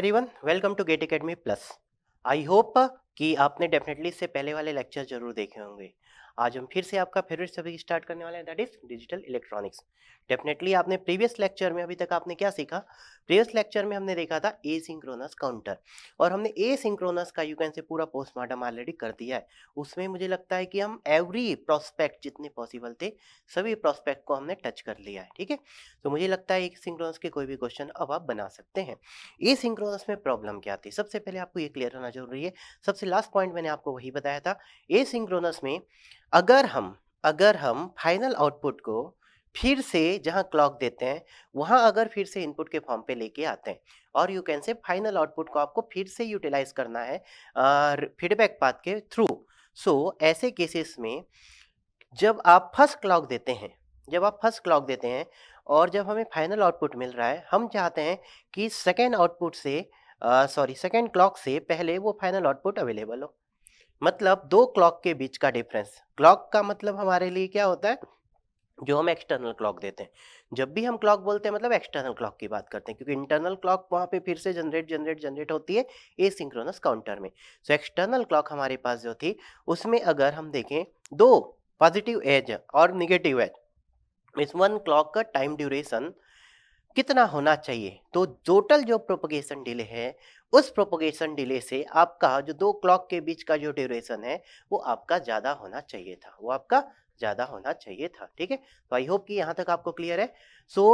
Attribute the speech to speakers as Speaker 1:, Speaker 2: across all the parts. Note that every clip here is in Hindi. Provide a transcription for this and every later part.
Speaker 1: Everyone, welcome to GATE academy plus. I hope कि आपने डेफिनेटली इससे पहले वाले लेक्चर जरूर देखे होंगे। आज हम फिर से आपका फेवरेट सब्जेक्ट स्टार्ट करने वाले हैं, that is digital electronics. Definitely आपने प्रीवियस लेक्चर में अभी तक आपने क्या सीखा? प्रीवियस लेक्चर में हमने देखा था एसिंक्रोनस काउंटर, और हमने एसिंक्रोनस का यू कैन से पूरा पोस्टमार्टम ऑलरेडी कर दिया है। उसमें मुझे लगता है कि हम एवरी प्रोस्पेक्ट जितने पॉसिबल थे सभी प्रोस्पेक्ट को हमने टच कर लिया है। ठीक है, तो मुझे लगता है एसिंक्रोनस के कोई भी क्वेश्चन अब आप बना सकते हैं। एसिंक्रोनस में प्रॉब्लम क्या आती है, सबसे पहले आपको ये क्लियर होना जरूरी है। सबसे लास्ट पॉइंट मैंने आपको वही बताया था। एसिंक्रोनस में अगर हम फाइनल आउटपुट को फिर से जहां क्लॉक देते हैं वहां अगर फिर से इनपुट के फॉर्म पे लेके आते हैं, और you can say final output को आपको फिर से यूटिलाइज करना है फीडबैक पाथ के थ्रू। सो ऐसे केसेस में जब आप फर्स्ट क्लॉक देते हैं जब आप फर्स्ट क्लॉक देते हैं और जब हमें फाइनल आउटपुट मिल रहा है, हम चाहते हैं कि सेकेंड आउटपुट से सेकेंड क्लॉक से पहले वो फाइनल आउटपुट अवेलेबल हो। मतलब दो क्लॉक के बीच का डिफरेंस, क्लॉक का मतलब हमारे लिए क्या होता है? जो हम एक्सटर्नल क्लॉक देते हैं। जब भी हम क्लॉक बोलते हैं मतलब एक्सटर्नल क्लॉक की बात करते हैं, क्योंकि इंटरनल क्लॉक वहां पे फिर से जनरेट होती है एसिंक्रोनस काउंटर में। सो एक्सटर्नल क्लॉक हमारे पास जो थी उसमें अगर हम देखें दो पॉजिटिव एज और निगेटिव एज, इस वन क्लॉक का टाइम ड्यूरेशन कितना होना चाहिए? तो टोटल जो प्रोपगेशन डिले है उस प्रोपगेशन डिले से आपका जो दो क्लॉक के बीच का जो ड्यूरेशन है वो आपका ज्यादा होना चाहिए था, वो आपका ज्यादा होना चाहिए था। ठीक है, तो आई होप कि यहाँ तक आपको क्लियर है। सो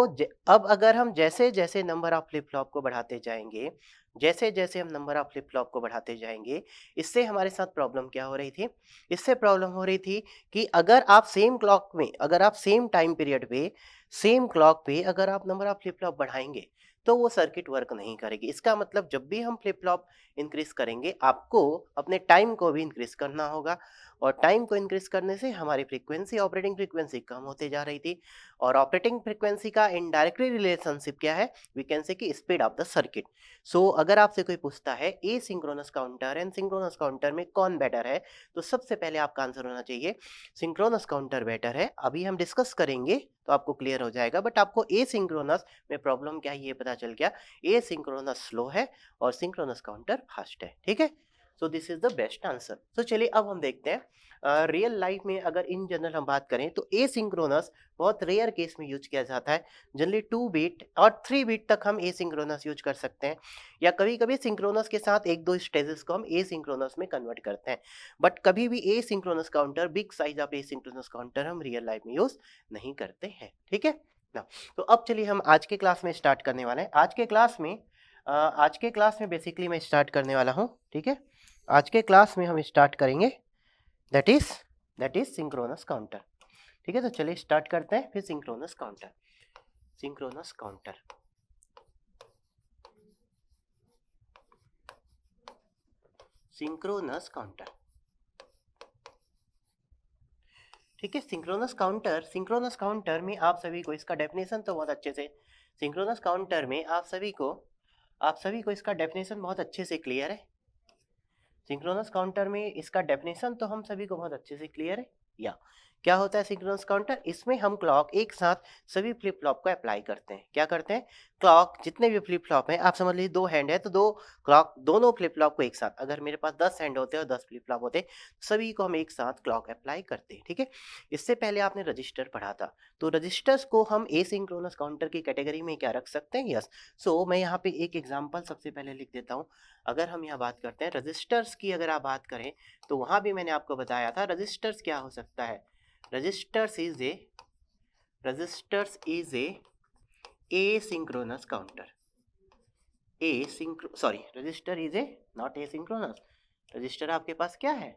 Speaker 1: अब अगर हम जैसे जैसे नंबर ऑफ फ्लिप फ्लॉप को बढ़ाते जाएंगे, जैसे जैसे हम नंबर ऑफ फ्लिप फ्लॉप को बढ़ाते जाएंगे, इससे हमारे साथ प्रॉब्लम क्या हो रही थी? इससे प्रॉब्लम हो रही थी कि अगर आप सेम क्लॉक में, अगर आप सेम टाइम पीरियड पे, सेम क्लॉक पे अगर आप नंबर ऑफ फ्लिप फ्लॉप बढ़ाएंगे तो वो सर्किट वर्क नहीं करेगी। इसका मतलब जब भी हम फ्लिप फ्लॉप इंक्रीज करेंगे आपको अपने टाइम को भी इंक्रीज करना होगा, और टाइम को इंक्रीज करने से हमारी फ्रीक्वेंसी, ऑपरेटिंग फ्रीक्वेंसी कम होते जा रही थी। और ऑपरेटिंग फ्रीक्वेंसी का इनडायरेक्टली रिलेशनशिप क्या है? वी कैन से कि स्पीड ऑफ द सर्किट। सो अगर आपसे कोई पूछता है ए synchronous counter and synchronous counter में कौन बेटर है, तो सबसे पहले आपका आंसर होना चाहिए सिंक्रोनस काउंटर बेटर है। अभी हम डिस्कस करेंगे तो आपको क्लियर हो जाएगा, बट आपको ए सिंक्रोनस में प्रॉब्लम क्या है ये पता चल गया। ए सिंक्रोनस स्लो है और सिंक्रोनस काउंटर फास्ट है। ठीक है, so this is the best answer. तो चलिए अब हम देखते हैं रियल लाइफ में अगर इन जनरल हम बात करें तो ए सिंक्रोनस बहुत रेयर केस में यूज किया जाता है। जनरली 2 बीट और 3 बीट तक हम ए सिंक्रोनस यूज कर सकते हैं, या कभी कभी सिंक्रोनस के साथ एक दो स्टेजेस को हम ए सिंक्रोनस में कन्वर्ट करते हैं। बट कभी भी ए synchronous counter, big size of A synchronous counter हम रियल लाइफ में यूज नहीं करते हैं। ठीक है ना, तो अब चलिए हम आज के क्लास में स्टार्ट करने वाले हैं। आज के क्लास में बेसिकली मैं स्टार्ट करने वाला हूँ। ठीक है, आज के क्लास में हम स्टार्ट करेंगे दैट इज सिंक्रोनस काउंटर। ठीक है, तो चलिए स्टार्ट करते हैं फिर synchronous counter. Synchronous counter, synchronous counter. ठीक है, सिंक्रोनस काउंटर में आप सभी को इसका डेफिनेशन तो बहुत अच्छे से, सिंक्रोनस काउंटर में आप सभी को इसका डेफिनेशन बहुत अच्छे से क्लियर है। सिंक्रोनस काउंटर में इसका डेफिनेशन तो हम सभी को बहुत अच्छे से क्लियर है। या क्या होता है सिंक्रोनस काउंटर? इसमें हम क्लॉक एक साथ सभी फ्लिप फ्लॉप को अप्लाई करते हैं। क्या करते हैं? क्लॉक जितने भी फ्लिप फ्लॉप हैं, आप समझ लीजिए 2 हैंड है तो दो क्लॉक, दोनों फ्लिप फ्लॉप को एक साथ, अगर मेरे पास 10 हैंड होते और 10 फ्लिप फ्लॉप होते, सभी को हम एक साथ क्लॉक अप्लाई करते हैं। ठीक है, इससे पहले आपने रजिस्टर पढ़ा था, तो रजिस्टर्स को हम एसिंक्रोनस काउंटर की कैटेगरी में क्या रख सकते हैं? यस। सो मैं यहाँ पे एक एग्जाम्पल सबसे पहले लिख देता हूँ। अगर हम यहाँ बात करते हैं रजिस्टर्स की, अगर आप बात करें तो वहां भी मैंने आपको बताया था रजिस्टर्स क्या हो सकता है। Registers is a asynchronous counter. Register is a not asynchronous. Register आपके पास क्या है?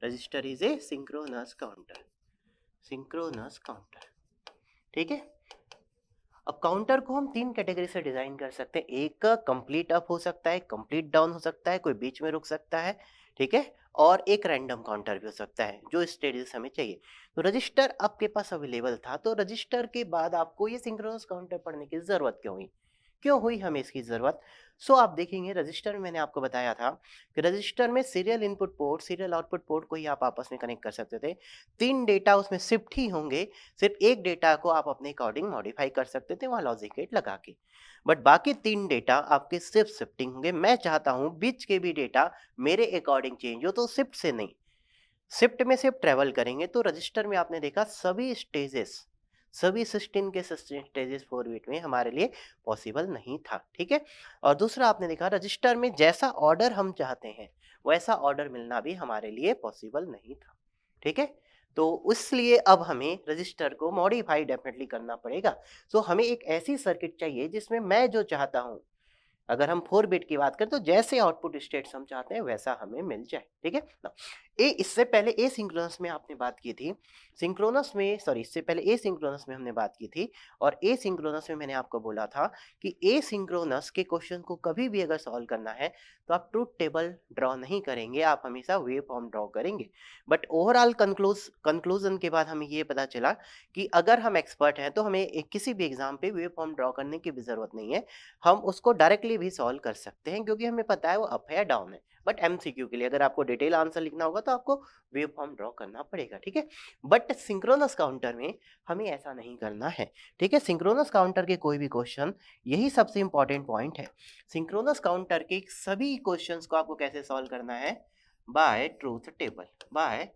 Speaker 1: Register is a synchronous counter, synchronous counter. ठीक है, अब काउंटर को हम 3 कैटेगरी से डिजाइन कर सकते हैं। एक कंप्लीट अप हो सकता है, कंप्लीट डाउन हो सकता है, कोई बीच में रुक सकता है। ठीक है, और एक रैंडम काउंटर भी हो सकता है जो स्टेजेस हमें चाहिए। तो रजिस्टर आपके पास अवेलेबल था, तो रजिस्टर के बाद आपको ये सिंक्रोनस काउंटर पढ़ने की जरूरत क्यों हुई? क्यों हुई हमें इसकी ज़रूरत? सो आप देखेंगे रजिस्टर में मैंने आपको बताया था कि रजिस्टर में serial input port, serial output port को ही आप आपस में कनेक्ट कर सकते थे। 3 डेटा उसमें शिफ्ट ही होंगे, सिर्फ एक डेटा को आप अपने अकॉर्डिंग मॉडिफाई कर सकते थे वहाँ लॉजिक गेट लगा के। बट बाकी 3 डेटा आपके सिर्फ शिफ्टिंग होंगे। मैं चाहता हूँ बीच के भी डेटा मेरे अकॉर्डिंग चेंज हो, तो शिफ्ट से नहीं, शिफ्ट में सिर्फ ट्रेवल करेंगे। तो रजिस्टर में आपने देखा सभी स्टेजेस, सभी 16 के स्टेजेस 4 बिट में हमारे लिए पॉसिबल नहीं था, ठीक है। और दूसरा आपने देखा रजिस्टर में जैसा ऑर्डर हम चाहते हैं वैसा ऑर्डर मिलना भी हमारे लिए पॉसिबल नहीं था, ठीक है। तो इसलिए अब हमें रजिस्टर को मॉडिफाई डेफिनेटली करना पड़ेगा। तो हमें एक ऐसी सर्किट चाहिए जिसमें मैं जो चाहता हूँ, अगर हम 4 बिट की बात करें तो जैसे आउटपुट स्टेट्स हम चाहते हैं वैसा हमें मिल जाए, ठीक है ना। इससे पहले ए सिंक्रोनस में आपने बात की थी, सिंक्रोनस में सॉरी इससे पहले ए सिंक्रोनस में हमने बात की थी, और ए सिंक्रोनस में मैंने आपको बोला था कि ए सिंक्रोनस के क्वेश्चन को कभी भी अगर सॉल्व करना है तो आप ट्रूथ टेबल ड्रॉ नहीं करेंगे, आप हमेशा वेव फॉर्म ड्रॉ करेंगे। बट ओवरऑल कंक्लूजन के बाद हमें ये पता चला कि अगर हम एक्सपर्ट हैं तो हमें किसी भी एग्जाम पे वेव फॉर्म ड्रॉ करने की भी जरूरत नहीं है, हम उसको डायरेक्टली भी सॉल्व कर सकते हैं क्योंकि हमें पता है वो अप है या डाउन है। बट एमसीक्यू के लिए अगर आपको डिटेल आंसर लिखना होगा तो आपको वेव फॉर्म ड्रॉ करना पड़ेगा, ठीक है। बट सिंक्रोनस काउंटर में हमें ऐसा नहीं करना है, ठीक है। सिंक्रोनस काउंटर के कोई भी क्वेश्चन, यही सबसे इंपॉर्टेंट पॉइंट है, सिंक्रोनस काउंटर के सभी क्वेश्चंस को आपको कैसे सॉल्व करना है? By truth table, by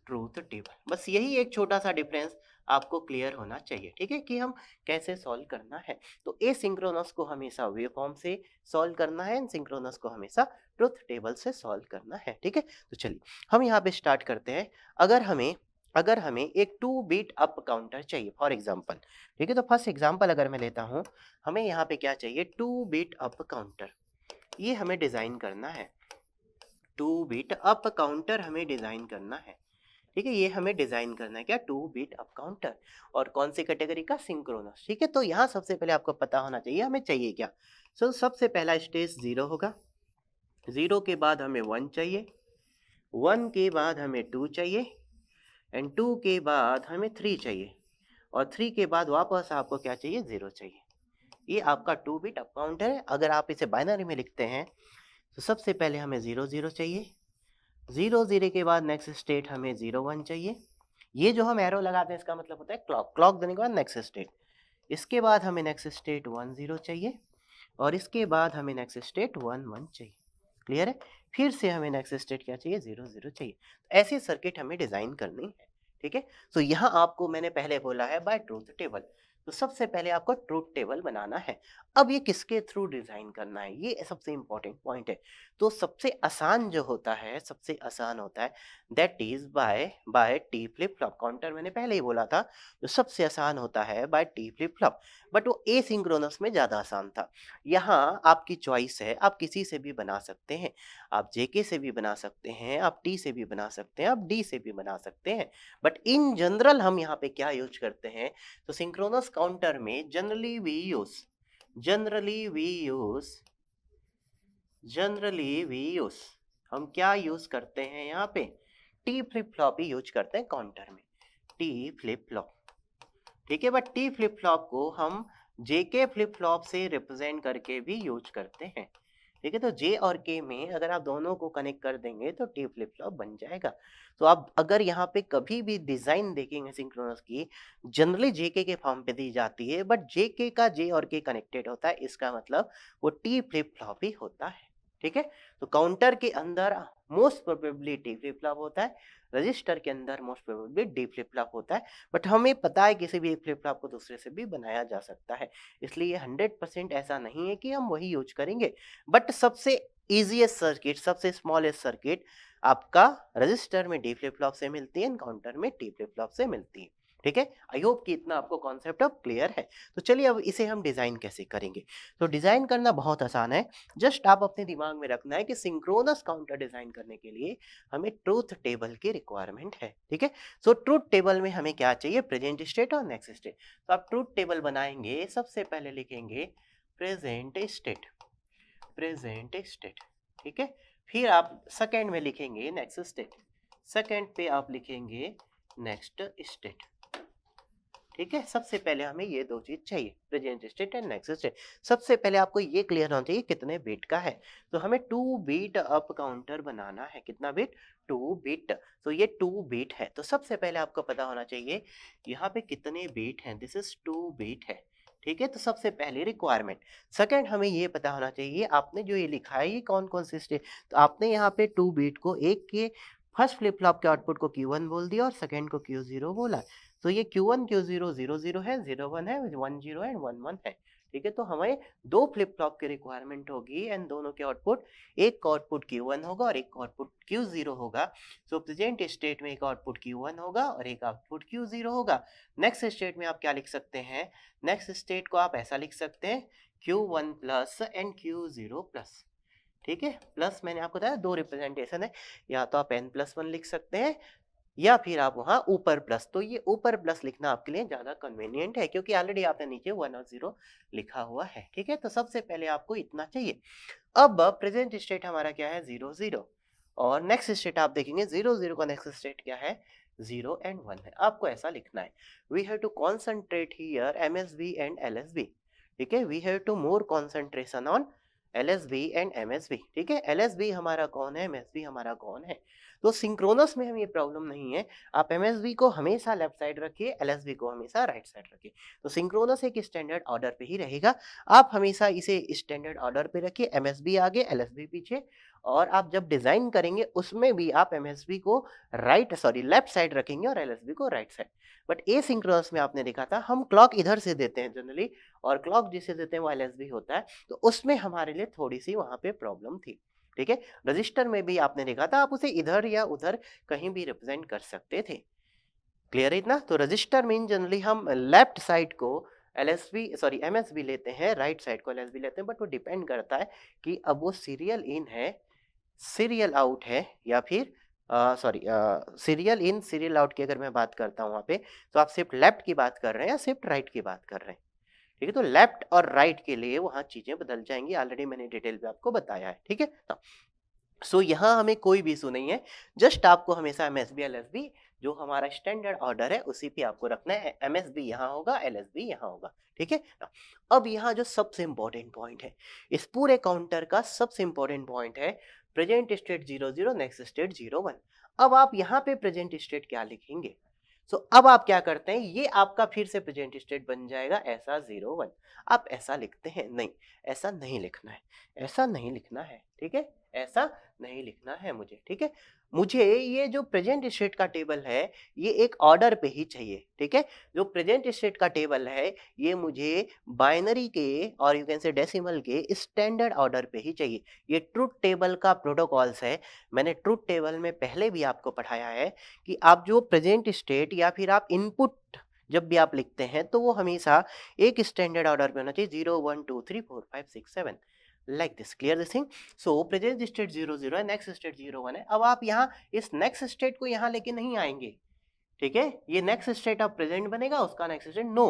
Speaker 1: truth table. बस यही एक छोटा सा डिफरेंस आपको क्लियर होना चाहिए, ठीक है, कि हम कैसे सॉल्व करना है। तो ए सिंक्रोनस को हमेशा वेव फॉर्म से सॉल्व करना है, सिंक्रोनस को हमेशा ट्रुथ टेबल से सॉल्व करना है, ठीक है। तो चलिए हम यहाँ पे स्टार्ट करते हैं। अगर हमें एक 2 बिट अप काउंटर चाहिए फॉर एग्जांपल, ठीक है, तो फर्स्ट एग्जांपल अगर मैं लेता हूँ, हमें यहाँ पे क्या चाहिए? 2 बिट अप काउंटर, ये हमें डिजाइन करना है। 2 बिट अप काउंटर हमें डिजाइन करना है, ठीक है। ये हमें डिजाइन करना है क्या? 2 बिट अप काउंटर, और कौन सी कैटेगरी का? सिंक्रोनस, ठीक है। तो यहाँ सबसे पहले आपको पता होना चाहिए हमें चाहिए क्या। सबसे पहला स्टेज 0 होगा, 0 के बाद हमें 1 चाहिए, 1 के बाद हमें 2 चाहिए, एंड 2 के बाद हमें 3 चाहिए, और 3 के बाद वापस आपको क्या चाहिए? 0 चाहिए। ये आपका 2 बिट अप काउंटर है। अगर आप इसे बाइनरी में लिखते हैं तो सबसे पहले हमें 0 0 चाहिए, 0 0 के बाद नेक्स्ट स्टेट हमें 0 1 चाहिए। ये जो हम एरो लगाते हैं इसका मतलब होता है क्लॉक, क्लॉक देने के बाद नेक्स्ट स्टेट। इसके बाद हमें नेक्स्ट स्टेट 1 0 चाहिए, और इसके बाद हमें नेक्स्ट स्टेट 1 1 चाहिए। क्लियर है? फिर से हमें नेक्स्ट स्टेट क्या चाहिए? 0 0 चाहिए। तो ऐसी सर्किट हमें डिजाइन करनी है, ठीक है। तो यहाँ आपको मैंने पहले बोला है बाय ट्रूथ टेबल, तो सबसे पहले आपको ट्रूथ टेबल बनाना है। अब ये किसके थ्रू डिजाइन करना है, ये सबसे इंपॉर्टेंट पॉइंट है। तो सबसे आसान जो होता है, सबसे आसान होता है that is by T flip flop counter. मैंने पहले ही बोला था जो सबसे आसान होता है by T flip flop, but वो ए सिंक्रोनस में ज्यादा आसान था। यहाँ आपकी चॉइस है, आप किसी से भी बना सकते हैं, आप जेके से भी बना सकते हैं, आप टी से भी बना सकते हैं, आप डी से भी बना सकते हैं। बट इन जनरल हम यहाँ पे क्या यूज करते हैं? तो सिंक्रोनस काउंटर में जनरली वी यूज हम क्या यूज करते हैं यहाँ पे? टी फ्लिप फ्लॉप ही यूज करते हैं काउंटर में, टी फ्लिप फ्लॉप, ठीक है। बट टी फ्लिप फ्लॉप को हम जेके फ्लिप फ्लॉप से रिप्रेजेंट करके भी यूज करते हैं, ठीक है। तो जे और के में अगर आप दोनों को कनेक्ट कर देंगे तो टी फ्लिप फ्लॉप बन जाएगा। तो आप अगर यहाँ पे कभी भी डिजाइन देखेंगे सिंक्रोनस की, जनरली जेके के फॉर्म पे दी जाती है, बट जेके का जे और के कनेक्टेड होता है, इसका मतलब वो टी फ्लिप फ्लॉप ही होता है, ठीक है। तो काउंटर के अंदर most probably T flip flop होता है, रजिस्टर के अंदर most probably D flip flop होता है। बट हमें पता है किसी भी एक फ्लिप फ्लॉप को दूसरे से भी बनाया जा सकता है, इसलिए 100% ऐसा नहीं है कि हम वही यूज करेंगे। बट सबसे इजीएस्ट सर्किट, सबसे स्मॉलेस्ट सर्किट आपका रजिस्टर में डी फ्लिप फ्लॉप से मिलती है, काउंटर में टी फ्लिप फ्लॉप से मिलती है, ठीक है। आई होप कि इतना आपको कॉन्सेप्ट अब क्लियर है। तो चलिए अब इसे हम डिजाइन कैसे करेंगे। तो डिजाइन करना बहुत आसान है, जस्ट आप अपने दिमाग में रखना है कि सिंक्रोनस काउंटर डिजाइन करने के लिए हमें ट्रूथ टेबल की रिक्वायरमेंट है, ठीक है। सो ट्रूथ टेबल में हमें क्या चाहिए? प्रेजेंट स्टेट और नेक्स्ट स्टेट। तो आप ट्रूथ टेबल बनाएंगे, सबसे पहले लिखेंगे प्रेजेंट स्टेट, प्रेजेंट स्टेट, ठीक है। फिर आप सेकेंड में लिखेंगे नेक्स्ट स्टेट, सेकेंड पे आप लिखेंगे नेक्स्ट स्टेट, ठीक है, सबसे पहले हमें ये दो चीज चाहिए, present state and next state. सबसे पहले आपको ये क्लियर होना चाहिए कितने बिट का है। तो हमें 2 बिट अप काउंटर बनाना है। कितना बिट? 2 बिट। तो ये 2 बिट है, तो सबसे पहले आपको पता होना चाहिए यहाँ पे कितने बिट हैं। दिस इज 2 बिट है। ठीक है, तो सबसे पहले रिक्वायरमेंट। सेकंड, हमें ये पता होना चाहिए आपने जो ये लिखा है ये कौन कौन से स्टेट। तो आपने यहाँ पे 2 बिट को एक के फर्स्ट फ्लिप फ्लॉप के आउटपुट को Q1 बोल दिया और सेकंड को Q0 बोला। तो ये Q1 Q0 00 है, 01 है, 10 एंड 11 है। ठीक है, तो हमें दो फ्लिप फ्लॉप की रिक्वायरमेंट होगी एंड दोनों के आउटपुट, एक का आउटपुट Q1 होगा और एक का आउटपुट Q0 होगा। सो प्रेजेंट स्टेट में एक आउटपुट Q1 होगा और एक आउटपुट Q0 होगा। नेक्स्ट स्टेट में आप क्या लिख सकते हैं? नेक्स्ट स्टेट को आप ऐसा लिख सकते हैं Q1 plus and Q0 plus. ठीक है, प्लस मैंने आपको बताया दो रिप्रेजेंटेशन है, या तो आप n+1 लिख सकते हैं या फिर आप वहां ऊपर प्लस। तो ये ऊपर प्लस लिखना आपके लिए ज्यादा कन्वीनियंट है क्योंकि ऑलरेडी आपने नीचे 1 और 0 लिखा हुआ है। ठीक है, तो सबसे पहले आपको इतना चाहिए। अब प्रेजेंट स्टेट हमारा क्या है? 0 0। और नेक्स्ट स्टेट आप देखेंगे 0 0 का नेक्स्ट स्टेट क्या है? 0 एंड 1 है। आपको ऐसा लिखना है, we have to concentrate here MSB and LSB। ठीक है, we have to more concentration on LSB and MSB। ठीक है, LSB हमारा कौन है, MSB हमारा कौन है। तो सिंक्रोनस में हमें ये प्रॉब्लम नहीं है। आप MSB को हमेशा लेफ्ट साइड रखिए, LSB को हमेशा राइट साइड रखिए। तो सिंक्रोनस एक स्टैंडर्ड ऑर्डर पे ही रहेगा। आप हमेशा इसे स्टैंडर्ड ऑर्डर पे रखिए, MSB आगे LSB पीछे। और आप जब डिजाइन करेंगे उसमें भी आप MSB को लेफ्ट साइड रखेंगे और LSB को right side. But a synchronous में आपने देखा था हम क्लॉक इधर से देते हैं जनरली, और क्लॉक जिसे देते हैं वो LSB होता है। तो उसमें हमारे लिए थोड़ी सी वहां पे प्रॉब्लम थी। ठीक है, रजिस्टर में भी आपने देखा था आप उसे इधर या उधर कहीं भी रिप्रेजेंट कर सकते थे। क्लियर है इतना? तो रजिस्टर मीन जनरली हम लेफ्ट साइड को MSB लेते हैं, राइट साइड को LSB लेते हैं। बट वो डिपेंड करता है कि अब वो सीरियल इन है, सीरियल आउट है, या फिर सीरियल इन सीरियल आउट की अगर मैं बात करता हूँ वहाँ पे, तो आप सिर्फ लेफ्ट की बात कर रहे हैं या सिर्फ राइट की बात कर रहे हैं। ठीक है, तो लेफ्ट और राइट के लिए वहाँ चीजें बदल जाएंगी, ऑलरेडी मैंने डिटेल में आपको बताया है। ठीक है, सो यहाँ हमें कोई भी इशू नहीं है। जस्ट आपको हमेशा MSB LSB जो हमारा स्टैंडर्ड ऑर्डर है उसी पे आपको रखना है। MSB यहाँ होगा, LSB यहाँ होगा। ठीक है, अब यहाँ जो सबसे इंपॉर्टेंट पॉइंट है, इस पूरे काउंटर का सबसे इंपॉर्टेंट पॉइंट है प्रेजेंट स्टेट 0 0, नेक्स्ट स्टेट 0 1। अब आप यहाँ पे प्रेजेंट स्टेट क्या लिखेंगे? सो अब आप क्या करते हैं, ये आपका फिर से प्रेजेंट स्टेट बन जाएगा ऐसा 0 1। आप ऐसा लिखते हैं? नहीं, ऐसा नहीं लिखना है, ऐसा नहीं लिखना है। ठीक है, ऐसा नहीं लिखना है मुझे। ठीक है, मुझे ये जो प्रेजेंट स्टेट का टेबल है ये एक ऑर्डर पे ही चाहिए। ठीक है, जो प्रेजेंट स्टेट का टेबल है ये मुझे बाइनरी के और यू कैन से डेसिमल के स्टैंडर्ड ऑर्डर पे ही चाहिए। ये ट्रुथ टेबल का प्रोटोकॉल्स है। मैंने ट्रुथ टेबल में पहले भी आपको पढ़ाया है कि आप जो प्रेजेंट स्टेट या फिर आप इनपुट जब भी आप लिखते हैं तो वो हमेशा एक स्टैंडर्ड ऑर्डर पे होना चाहिए, 0 1 2 3 4 5 6 7 like this. Clear this thing? So present state 0 0 है, नेक्स्ट स्टेट 0 1 है। अब आप यहाँ इस नेक्स्ट स्टेट को यहाँ लेके नहीं आएंगे। ठीक है, ये नेक्स्ट स्टेट अब प्रेजेंट बनेगा, उसका नेक्स्ट स्टेट नो।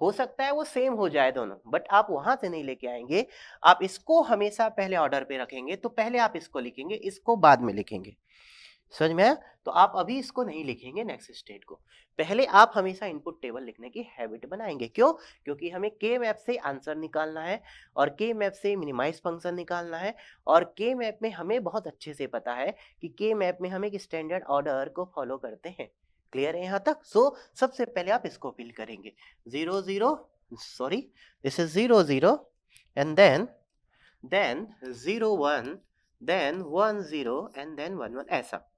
Speaker 1: हो सकता है वो सेम हो जाए दोनों, बट आप वहां से नहीं लेके आएंगे। आप इसको हमेशा पहले ऑर्डर पे रखेंगे। तो पहले आप इसको लिखेंगे, इसको बाद में लिखेंगे। समझ में आया? तो आप अभी इसको नहीं लिखेंगे नेक्स्ट स्टेट को, पहले आप हमेशा इनपुट टेबल लिखने की हैबिट बनाएंगे। क्यों? क्योंकि हमें के मैप से आंसर निकालना है और के मैप से मिनिमाइज फंक्शन निकालना है। और के मैप में हमें बहुत अच्छे से पता है कि के मैप में हम एक स्टैंडर्ड ऑर्डर को फॉलो करते हैं। क्लियर है यहाँ तक? सो सबसे पहले आप इसको फिल करेंगे, 0 0, sorry this is 0 0 and then 0 1, then 1 0 and then 1 1, ऐसा।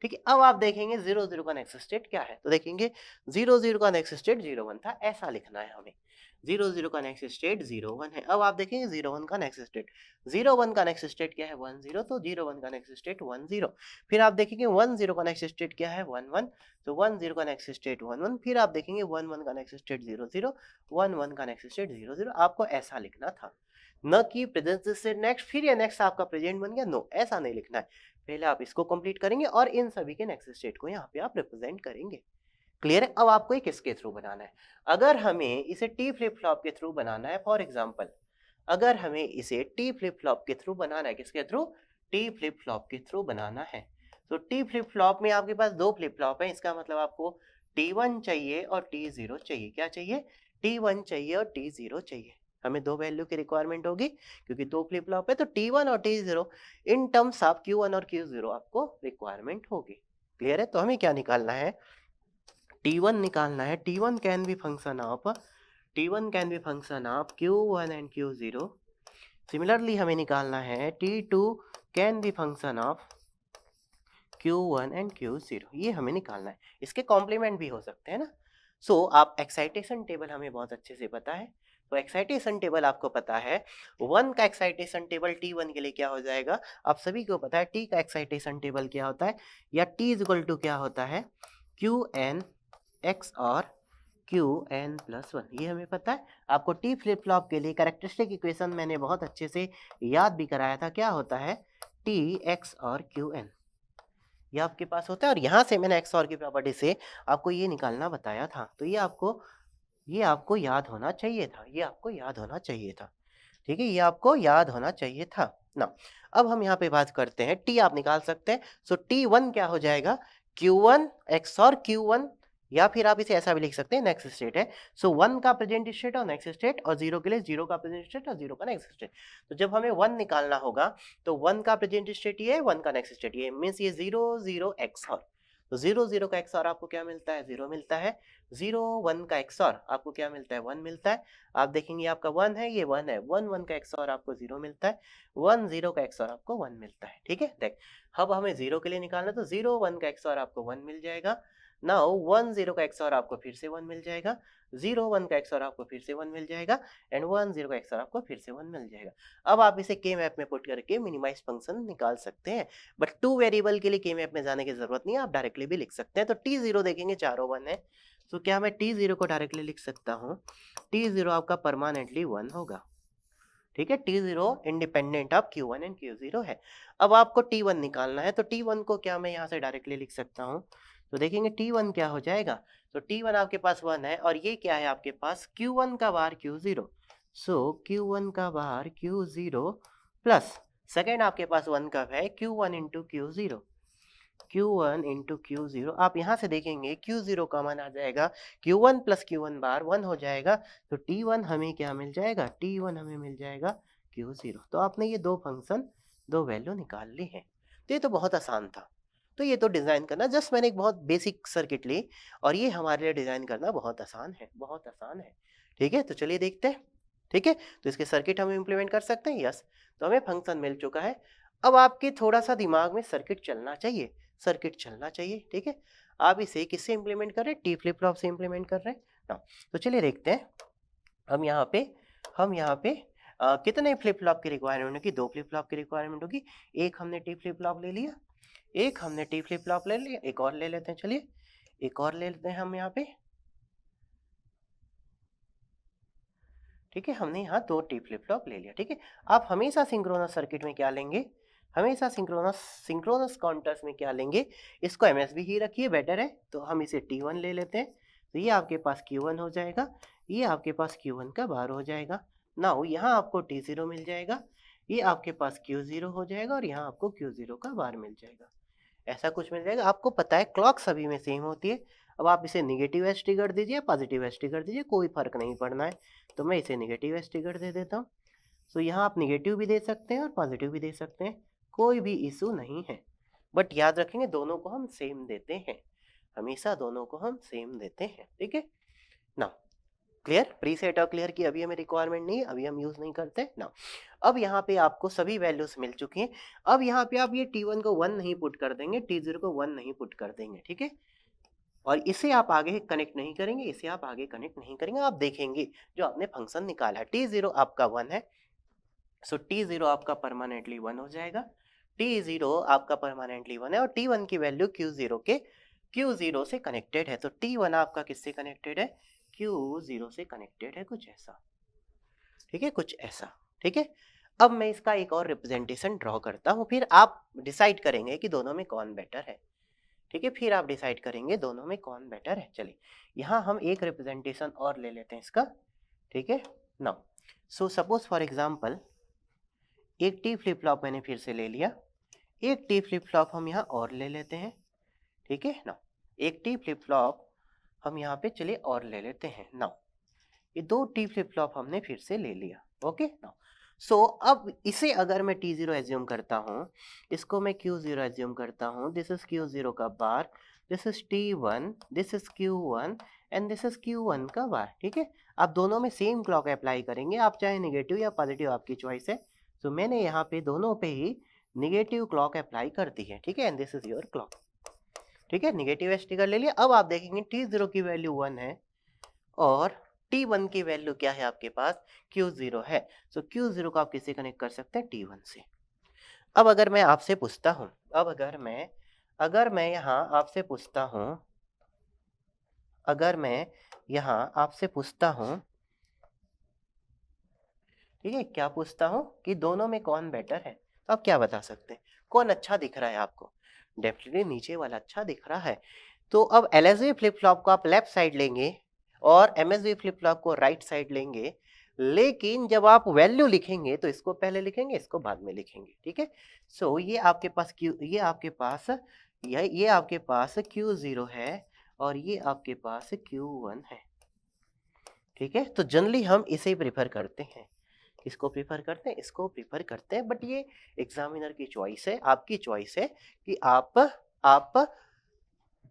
Speaker 1: ठीक है, अब आप देखेंगे 0 0 का नेक्स्ट स्टेट क्या है। तो देखेंगे 0 0 का नेक्स्ट स्टेट 0 1 था, ऐसा लिखना है हमें। 0 0 का नेक्स्ट स्टेट 0 1 है। अब आप देखेंगे 0 1 का नेक्स्ट स्टेट, 0 1 का नेक्स्ट स्टेट क्या है? 1 0। तो 0 1 का नेक्स्ट स्टेट 1 0। फिर आप देखेंगे 1 0 का नेक्स्ट स्टेट क्या है? 1 1। तो 1 0 का नेक्स्ट स्टेट 1 1। फिर आप देखेंगे 1 1 का नेक्स्ट स्टेट 0 0, 1 1 का नेक्स्ट स्टेट 0 0। आपको ऐसा लिखना था, न कि प्रेजेंट से नेक्स्ट फिर ये नेक्स्ट आपका प्रेजेंट बन गया। नो, ऐसा नहीं लिखना है। पहले आप इसको कंप्लीट करेंगे और इन सभी के नेक्स्ट स्टेट को यहाँ पे आप रिप्रेजेंट करेंगे। क्लियर है? अब आपको एक किसके थ्रू बनाना है? अगर हमें इसे टी फ्लिप फ्लॉप के थ्रू बनाना है, फॉर एग्जाम्पल अगर हमें इसे टी फ्लिप फ्लॉप के थ्रू बनाना है, किसके थ्रू? टी फ्लिप फ्लॉप के थ्रू बनाना है। तो टी फ्लिप फ्लॉप में आपके पास दो फ्लिप फ्लॉप है, इसका मतलब आपको T1 चाहिए और T0 चाहिए। क्या चाहिए? T1 चाहिए और T0 चाहिए। हमें दो वैल्यू की रिक्वायरमेंट होगी क्योंकि दो फ्लिप फ्लॉप है, तो T1 और T0 in terms of Q1 और Q0 आपको रिक्वायरमेंट होगी। क्लियर है? तो हमें क्या निकालना है? T1 निकालना है। T1 can be function of Q1 and Q0। Similarly हमें निकालना है T2 can be function of Q1 and Q0। ये हमें निकालना है। इसके कॉम्प्लीमेंट भी हो सकते हैं ना। आप एक्साइटेशन टेबल हमें बहुत अच्छे से पता है। तो एक्साइटेशन टेबल आपको पता है, 1 का एक्साइटेशन टेबल T1 के लिए क्या हो जाएगा? आप सभी को पता है T का एक्साइटेशन टेबल क्या होता है, या T इज इक्वल टू क्या होता है? Qn x और Qn+1। ये हमें पता है। आपको T फ्लिप फ्लॉप के लिए कैरेक्टरिस्टिक इक्वेशन मैंने बहुत अच्छे से याद भी कराया था। क्या होता है? T x और Qn, ये आपके पास होता है। और यहाँ से मैंने एक्स और की प्रॉपर्टी से आपको ये निकालना बताया था। तो ये आपको याद होना चाहिए था। ये आपको याद होना चाहिए था। ठीक है, ये आपको याद होना चाहिए था ना। अब हम यहाँ पे बात करते हैं, टी आप निकाल सकते हैं। सो T1 क्या हो जाएगा? Q1 एक्स और Q1, या फिर आप इसे ऐसा भी लिख सकते हैं, नेक्स्ट स्टेट है। सो 1 का प्रेजेंट स्टेट और नेक्स्ट स्टेट, और 0 के लिए 0 का प्रेजेंट स्टेट और 0 का नेक्स्ट स्टेट। तो जब हमें 1 निकालना होगा तो 1 का प्रेजेंट स्टेट ये है, 1 का नेक्स्ट स्टेट ये, मीन्स ये 0 0 XOR। तो 0 0 का XOR आपको क्या मिलता है? 0 मिलता है। 0 1 का XOR आपको क्या मिलता है? 1 मिलता है। आप देखेंगे आपका 1 है, ये 1 है। 1 1 का XOR आपको 0 मिलता है। 1 0 का XOR आपको 1 मिलता है। ठीक है, देख अब हमें 0 के लिए निकालना, तो 0 1 का XOR आपको 1 मिल जाएगा। नाउ 1 0 का XOR आपको फिर से 1 मिल जाएगा। 0 1 का XOR आपको फिर से 1 मिल जाएगा, एंड 1 0 का XOR आपको फिर से 1 मिल जाएगा। अब आप इसे के मैप में पुट करके मिनिमाइज फंक्शन निकाल सकते हैं, बट 2 वेरिएबल के लिए के मैप में जाने की जरूरत नहीं है, आप डायरेक्टली भी लिख सकते हैं। तो T0 देखेंगे चारों 1 है, तो क्या मैं T0 को डायरेक्टली लिख सकता हूँ? T0 आपका परमानेंटली 1 होगा। ठीक है, T0 independent of Q1 and Q0 है। अब आपको T1 निकालना है, तो T1 को क्या मैं यहाँ से डायरेक्टली लिख सकता हूँ? तो देखेंगे T1 क्या हो जाएगा। तो T1 आपके पास 1 है, और ये क्या है आपके पास? Q1 का बार Q0। सो Q1 का बार Q0 प्लस सेकेंड आपके पास 1 कब है? Q1 into Q0। Q1 into Q0, आप यहाँ से देखेंगे Q0 का मान आ जाएगा Q1 प्लस Q1 बार 1 हो जाएगा। तो T1 हमें क्या मिल जाएगा? T1 हमें मिल जाएगा Q0। तो आपने ये दो फंक्शन, दो वैल्यू निकाल ली है। तो ये तो बहुत आसान था। तो ये तो डिज़ाइन करना, जस्ट मैंने एक बहुत बेसिक सर्किट ली, और ये हमारे लिए डिज़ाइन करना बहुत आसान है, बहुत आसान है। ठीक है, तो चलिए देखते हैं। ठीक है, तो इसके सर्किट हम इम्प्लीमेंट कर सकते हैं। यस, तो हमें फंक्शन मिल चुका है। अब आपके थोड़ा सा दिमाग में सर्किट चलना चाहिए, सर्किट चलना चाहिए। ठीक है, आप इसे किससे इंप्लीमेंट कर रहे हैं? टी फ्लिप फ्लॉप से इंप्लीमेंट कर रहे हैं ना। तो चलिए देखते हैं। हम यहाँ पे कितने फ्लिप फ्लॉप की रिक्वायरमेंट होगी? दो फ्लिप फ्लॉप की रिक्वायरमेंट होगी। एक हमने टी फ्लिप फ्लॉप ले लिया, एक हमने टी फ्लिप फ्लॉप ले लिया, एक और ले लेते हैं। चलिए एक और ले लेते हैं हम यहाँ पे। ठीक है, हमने यहाँ दो टी फ्लिप फ्लॉप ले लिया। ठीक है, आप हमेशा सिंक्रोनस सर्किट में क्या लेंगे? हमेशा सिंक्रोनस काउंटर्स में क्या लेंगे? इसको एमएसबी ही रखिए, बेटर है। तो हम इसे T1 ले लेते हैं। तो ये आपके पास Q1 हो जाएगा, ये आपके पास Q1 का बार हो जाएगा। नाउ यहाँ आपको T0 मिल जाएगा, ये आपके पास Q0 हो जाएगा, और यहाँ आपको Q0 का बार मिल जाएगा। ऐसा कुछ मिल जाएगा। आपको पता है क्लॉक सभी में सेम होती है। अब आप इसे निगेटिव एज ट्रिगर दीजिए, पॉजिटिव एज ट्रिगर दीजिए, कोई फर्क नहीं पड़ना है। तो मैं इसे निगेटिव एज ट्रिगर दे देता हूँ। सो यहाँ आप निगेटिव भी दे सकते हैं और पॉजिटिव भी दे सकते हैं, कोई भी इशू नहीं है। बट याद रखेंगे दोनों को हम सेम देते हैं, हमेशा दोनों को हम सेम देते हैं। ठीक है ना, क्लियर? प्री सेट और क्लियर की अभी हमें रिक्वायरमेंट नहीं है, अभी हम यूज नहीं करते ना। अब यहाँ पे आपको सभी वैल्यूज मिल चुकी हैं। अब यहाँ पे आप ये T1 को 1 नहीं पुट कर देंगे, T0 को 1 नहीं पुट कर देंगे। ठीक है, और इसे आप आगे कनेक्ट नहीं करेंगे, इसे आप आगे कनेक्ट नहीं करेंगे। आप देखेंगे जो आपने फंक्शन निकाला है, T0 आपका 1 है। सो T0 आपका परमानेंटली 1 हो जाएगा। T0 आपका परमानेंटली 1 है, और T1 की वैल्यू Q0 से कनेक्टेड है। तो T1 आपका किससे कनेक्टेड है? Q0 से कनेक्टेड है, कुछ ऐसा। ठीक है, कुछ ऐसा। ठीक है, अब मैं इसका एक और रिप्रेजेंटेशन ड्रॉ करता हूँ, फिर आप डिसाइड करेंगे कि दोनों में कौन बेटर है। ठीक है, फिर आप डिसाइड करेंगे दोनों में कौन बेटर है। चलिए यहाँ हम एक रिप्रेजेंटेशन और ले लेते हैं इसका। ठीक है, now so suppose for example एक टी फ्लिप फ्लॉप मैंने फिर से ले लिया, एक टी फ्लिप फ्लॉप हम यहाँ और ले लेते हैं। ठीक है ना, एक टी फ्लिप फ्लॉप हम यहाँ पे चलिए और ले लेते हैं नाउ। ये दो टी फ्लिप फ्लॉप हमने फिर से ले लिया। ओके नाउ सो अब इसे अगर मैं T0 एज्यूम करता हूँ, इसको मैं Q0 एज्यूम करता हूँ, दिस इज Q0 का bar, this is T1, this is Q1 and this is Q1 का बार। ठीक है, आप दोनों में सेम क्लॉक अप्लाई करेंगे, आप चाहे नेगेटिव या पॉजिटिव आपकी चॉइस है। तो मैंने यहाँ पे दोनों पे ही नेगेटिव क्लॉक अप्लाई कर दी है। ठीक है, and this is your clock. ठीक है, नेगेटिव एज कर ले लिया। अब आप देखेंगे T0 की वैल्यू 1 है और T1 की वैल्यू क्या है आपके पास, Q0 है। सो Q0 को आप किससे कनेक्ट कर सकते हैं, T1 से। अब अगर मैं आपसे पूछता हूं, अब अगर मैं यहाँ आपसे पूछता हूं, अगर मैं यहाँ आपसे पूछता हूं, ठीक है, क्या पूछता हूं कि दोनों में कौन बेटर है, तो आप क्या बता सकते हैं, कौन अच्छा दिख रहा है आपको? डेफिनेटली नीचे वाला अच्छा दिख रहा है। तो अब LSB फ्लिप फ्लॉप को आप लेफ्ट साइड लेंगे और MSB फ्लिप फ्लॉप को राइट साइड लेंगे, लेकिन जब आप वैल्यू लिखेंगे तो इसको पहले लिखेंगे, इसको बाद में लिखेंगे। ठीक है, सो ये आपके पास ये आपके पास Q0 है और ये आपके पास Q1 है। ठीक है, तो जनरली हम इसे प्रेफर करते हैं। किसको प्रेफर करते हैं, इसको प्रेफर करते हैं, बट ये एग्जामिनर की चॉइस है, आपकी चॉइस है कि आप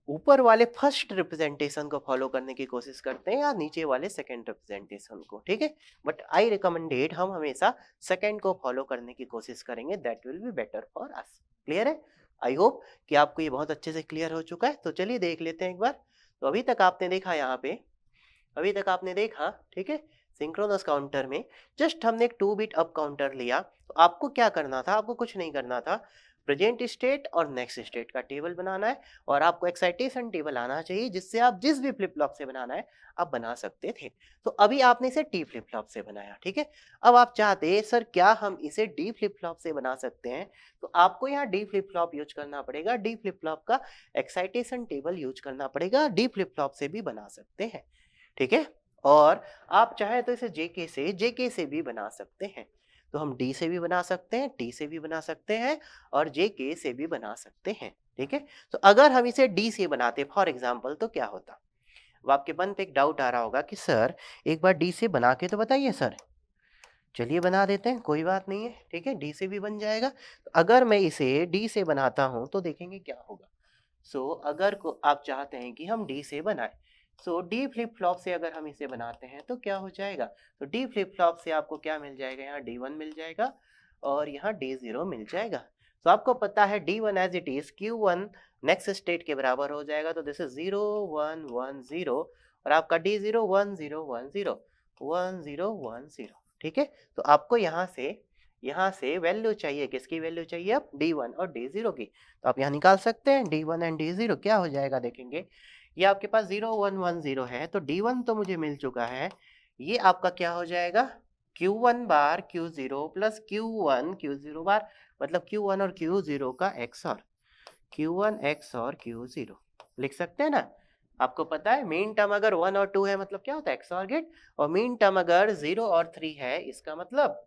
Speaker 1: ऊपर वाले फर्स्ट रिप्रेजेंटेशन को फॉलो करने की कोशिश करते हैं या नीचे वाले सेकंड रिप्रेजेंटेशन को। ठीक है, बट आई रिकमेंडेड हम हमेशा सेकंड को फॉलो करने की कोशिश करेंगे, that will be better for us. Clear है? आई होप कि आपको ये बहुत अच्छे से क्लियर हो चुका है। तो चलिए देख लेते हैं एक बार। तो अभी तक आपने देखा यहाँ पे, अभी तक आपने देखा, ठीक है, सिंक्रोनस काउंटर में जस्ट हमने एक 2 बिट अप काउंटर लिया। तो आपको क्या करना था, आपको कुछ नहीं करना था, प्रेजेंट स्टेट और नेक्स्ट स्टेट का टेबल बनाना है और आपको एक्साइटेशन टेबल आना चाहिए, जिससे आप जिस भी फ्लिप फ्लॉप से बनाना है आप बना सकते थे। तो अभी आपने इसे टी फ्लिप फ्लॉप से बनाया। ठीक है, अब आप चाहते हैं सर क्या हम इसे डी फ्लिप फ्लॉप से बना सकते हैं, तो आपको यहाँ डी फ्लिप फ्लॉप यूज करना पड़ेगा, डी फ्लिप फ्लॉप का एक्साइटेशन टेबल यूज करना पड़ेगा, डी फ्लिप फ्लॉप से भी बना सकते हैं। ठीक है, और आप चाहे तो इसे जेके से भी बना सकते हैं। तो हम डी से भी बना सकते हैं, टी से भी बना सकते हैं और जेके से भी बना सकते हैं। ठीक है, तो अगर हम इसे डी से बनाते फॉर एग्जांपल तो क्या होता। अब आपके मन पे एक डाउट आ रहा होगा कि सर एक बार डी से बना के तो बताइए सर। चलिए बना देते हैं, कोई बात नहीं है। ठीक है, डी से भी बन जाएगा। तो अगर मैं इसे डी से बनाता हूं तो देखेंगे क्या होगा। अगर को आप चाहते हैं कि हम डी से बनाएं, डी फ्लिप फ्लॉप से अगर हम इसे बनाते हैं तो क्या हो जाएगा, तो डी फ्लिप फ्लॉप से आपको क्या मिल जाएगा, यहाँ D1 मिल जाएगा और यहाँ D0 मिल जाएगा। तो आपको पता है D1 as it is Q1 next state के बराबर हो जाएगा, तो दिस इज 0 1 1 0 और आपका D0 1 0 1 0 1 0 1 0। ठीक है, तो आपको यहाँ से वैल्यू चाहिए, किसकी वैल्यू चाहिए, अब D1 और D0 की। तो आप यहाँ निकाल सकते हैं D1 एंड D0 क्या हो जाएगा, देखेंगे ये आपके पास 0 1 1 0 है, तो D1 तो मुझे मिल चुका है, ये आपका क्या हो जाएगा Q1 बार Q0 प्लस Q1 Q0 बार, मतलब Q1 और Q0 का XOR, Q1 XOR Q0 लिख सकते हैं ना। आपको पता है मीन टर्म अगर 1 और 2 है मतलब क्या होता है, XOR गेट, और मीन टर्म अगर 0 और 3 है इसका मतलब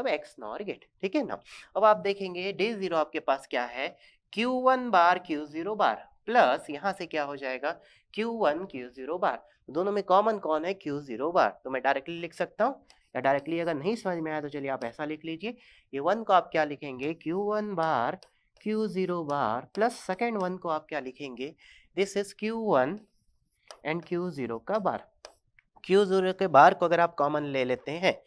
Speaker 1: XNOR गेट। ठीक है ना, अब आप देखेंगे D0 आपके पास क्या है, Q1 बार Q0 बार प्लस यहाँ से क्या हो जाएगा Q1 Q0 बार, दोनों में कॉमन कौन है, Q0 बार। तो मैं डायरेक्टली लिख सकता हूँ, या डायरेक्टली अगर नहीं समझ में आया तो चलिए आप ऐसा लिख लीजिए, ये 1 को आप क्या लिखेंगे Q1 बार Q0 बार प्लस सेकेंड 1 को आप क्या लिखेंगे, this is Q1 and Q0 का बार। Q0 के बार को अगर आप कॉमन ले लेते हैं,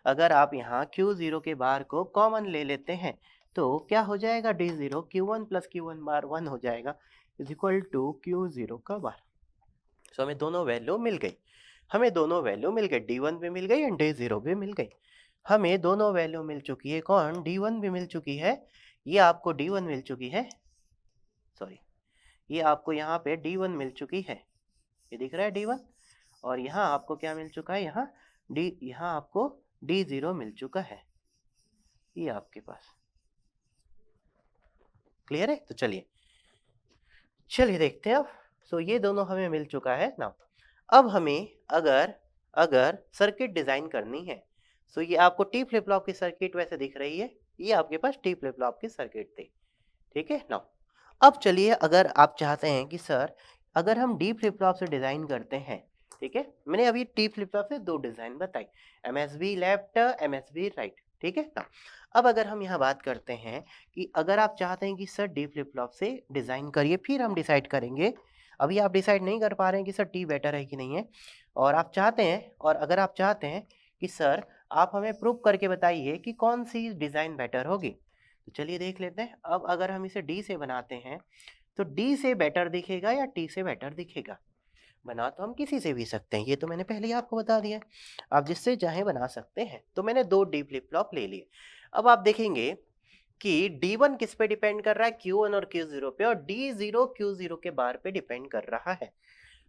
Speaker 1: अगर आप यहाँ Q0 के बार को कॉमन ले लेते हैं तो क्या हो जाएगा, D0 Q1 प्लस Q1 बार 1 हो जाएगा इज इक्वल टू Q0 का बार। सो हमें दोनों वैल्यू मिल गई, D1 भी मिल गई एंड D0 भी मिल गई। हमें दोनों वैल्यू मिल चुकी है, कौन, D1 भी मिल चुकी है, ये आपको D1 मिल चुकी है, सॉरी ये आपको यहाँ पे D1 मिल चुकी है, ये दिख रहा है D1, और यहाँ आपको क्या मिल चुका है, यहाँ आपको D0 मिल चुका है, ये आपके पास। क्लियर है? तो चलिए देखते हैं अब। ये दोनों हमें मिल चुका है ना। अब हमें अगर सर्किट डिजाइन करनी है, ये आपको टी फ्लिप फ्लॉप की सर्किट वैसे दिख रही है, ये आपके पास टी फ्लिप फ्लॉप की सर्किट थी। ठीक है ना, अब चलिए अगर आप चाहते हैं कि सर अगर हम डी फ्लिप फ्लॉप से डिजाइन करते हैं, ठीक है, मैंने अभी टी फ्लिप फ्लॉप से 2 डिजाइन बताई, एमएसबी लेफ्ट, एमएसबी राइट, ठीक है ना। अब अगर हम यहाँ बात करते हैं कि अगर आप चाहते हैं कि सर डी फ्लिप फ्लॉप से डिजाइन करिए, फिर हम डिसाइड करेंगे। अभी आप डिसाइड नहीं कर पा रहे हैं कि सर टी बेटर है कि नहीं है, और आप चाहते हैं, और अगर आप चाहते हैं कि सर आप हमें प्रूव करके बताइए कि कौन सी डिजाइन बेटर होगी, तो चलिए देख लेते हैं। अब अगर हम इसे डी से बनाते हैं तो डी से बेटर दिखेगा या टी से बेटर दिखेगा? बना तो हम किसी से भी सकते हैं, ये तो मैंने पहले ही आपको बता दिया है। आप जिससे चाहे बना सकते हैं। तो मैंने 2 डी फ्लिप फ्लॉप ले लिए। अब आप देखेंगे कि D1 किस पे डिपेंड कर रहा है, Q1 और Q0 पे, और D0 Q0 के बार पे डिपेंड कर रहा है।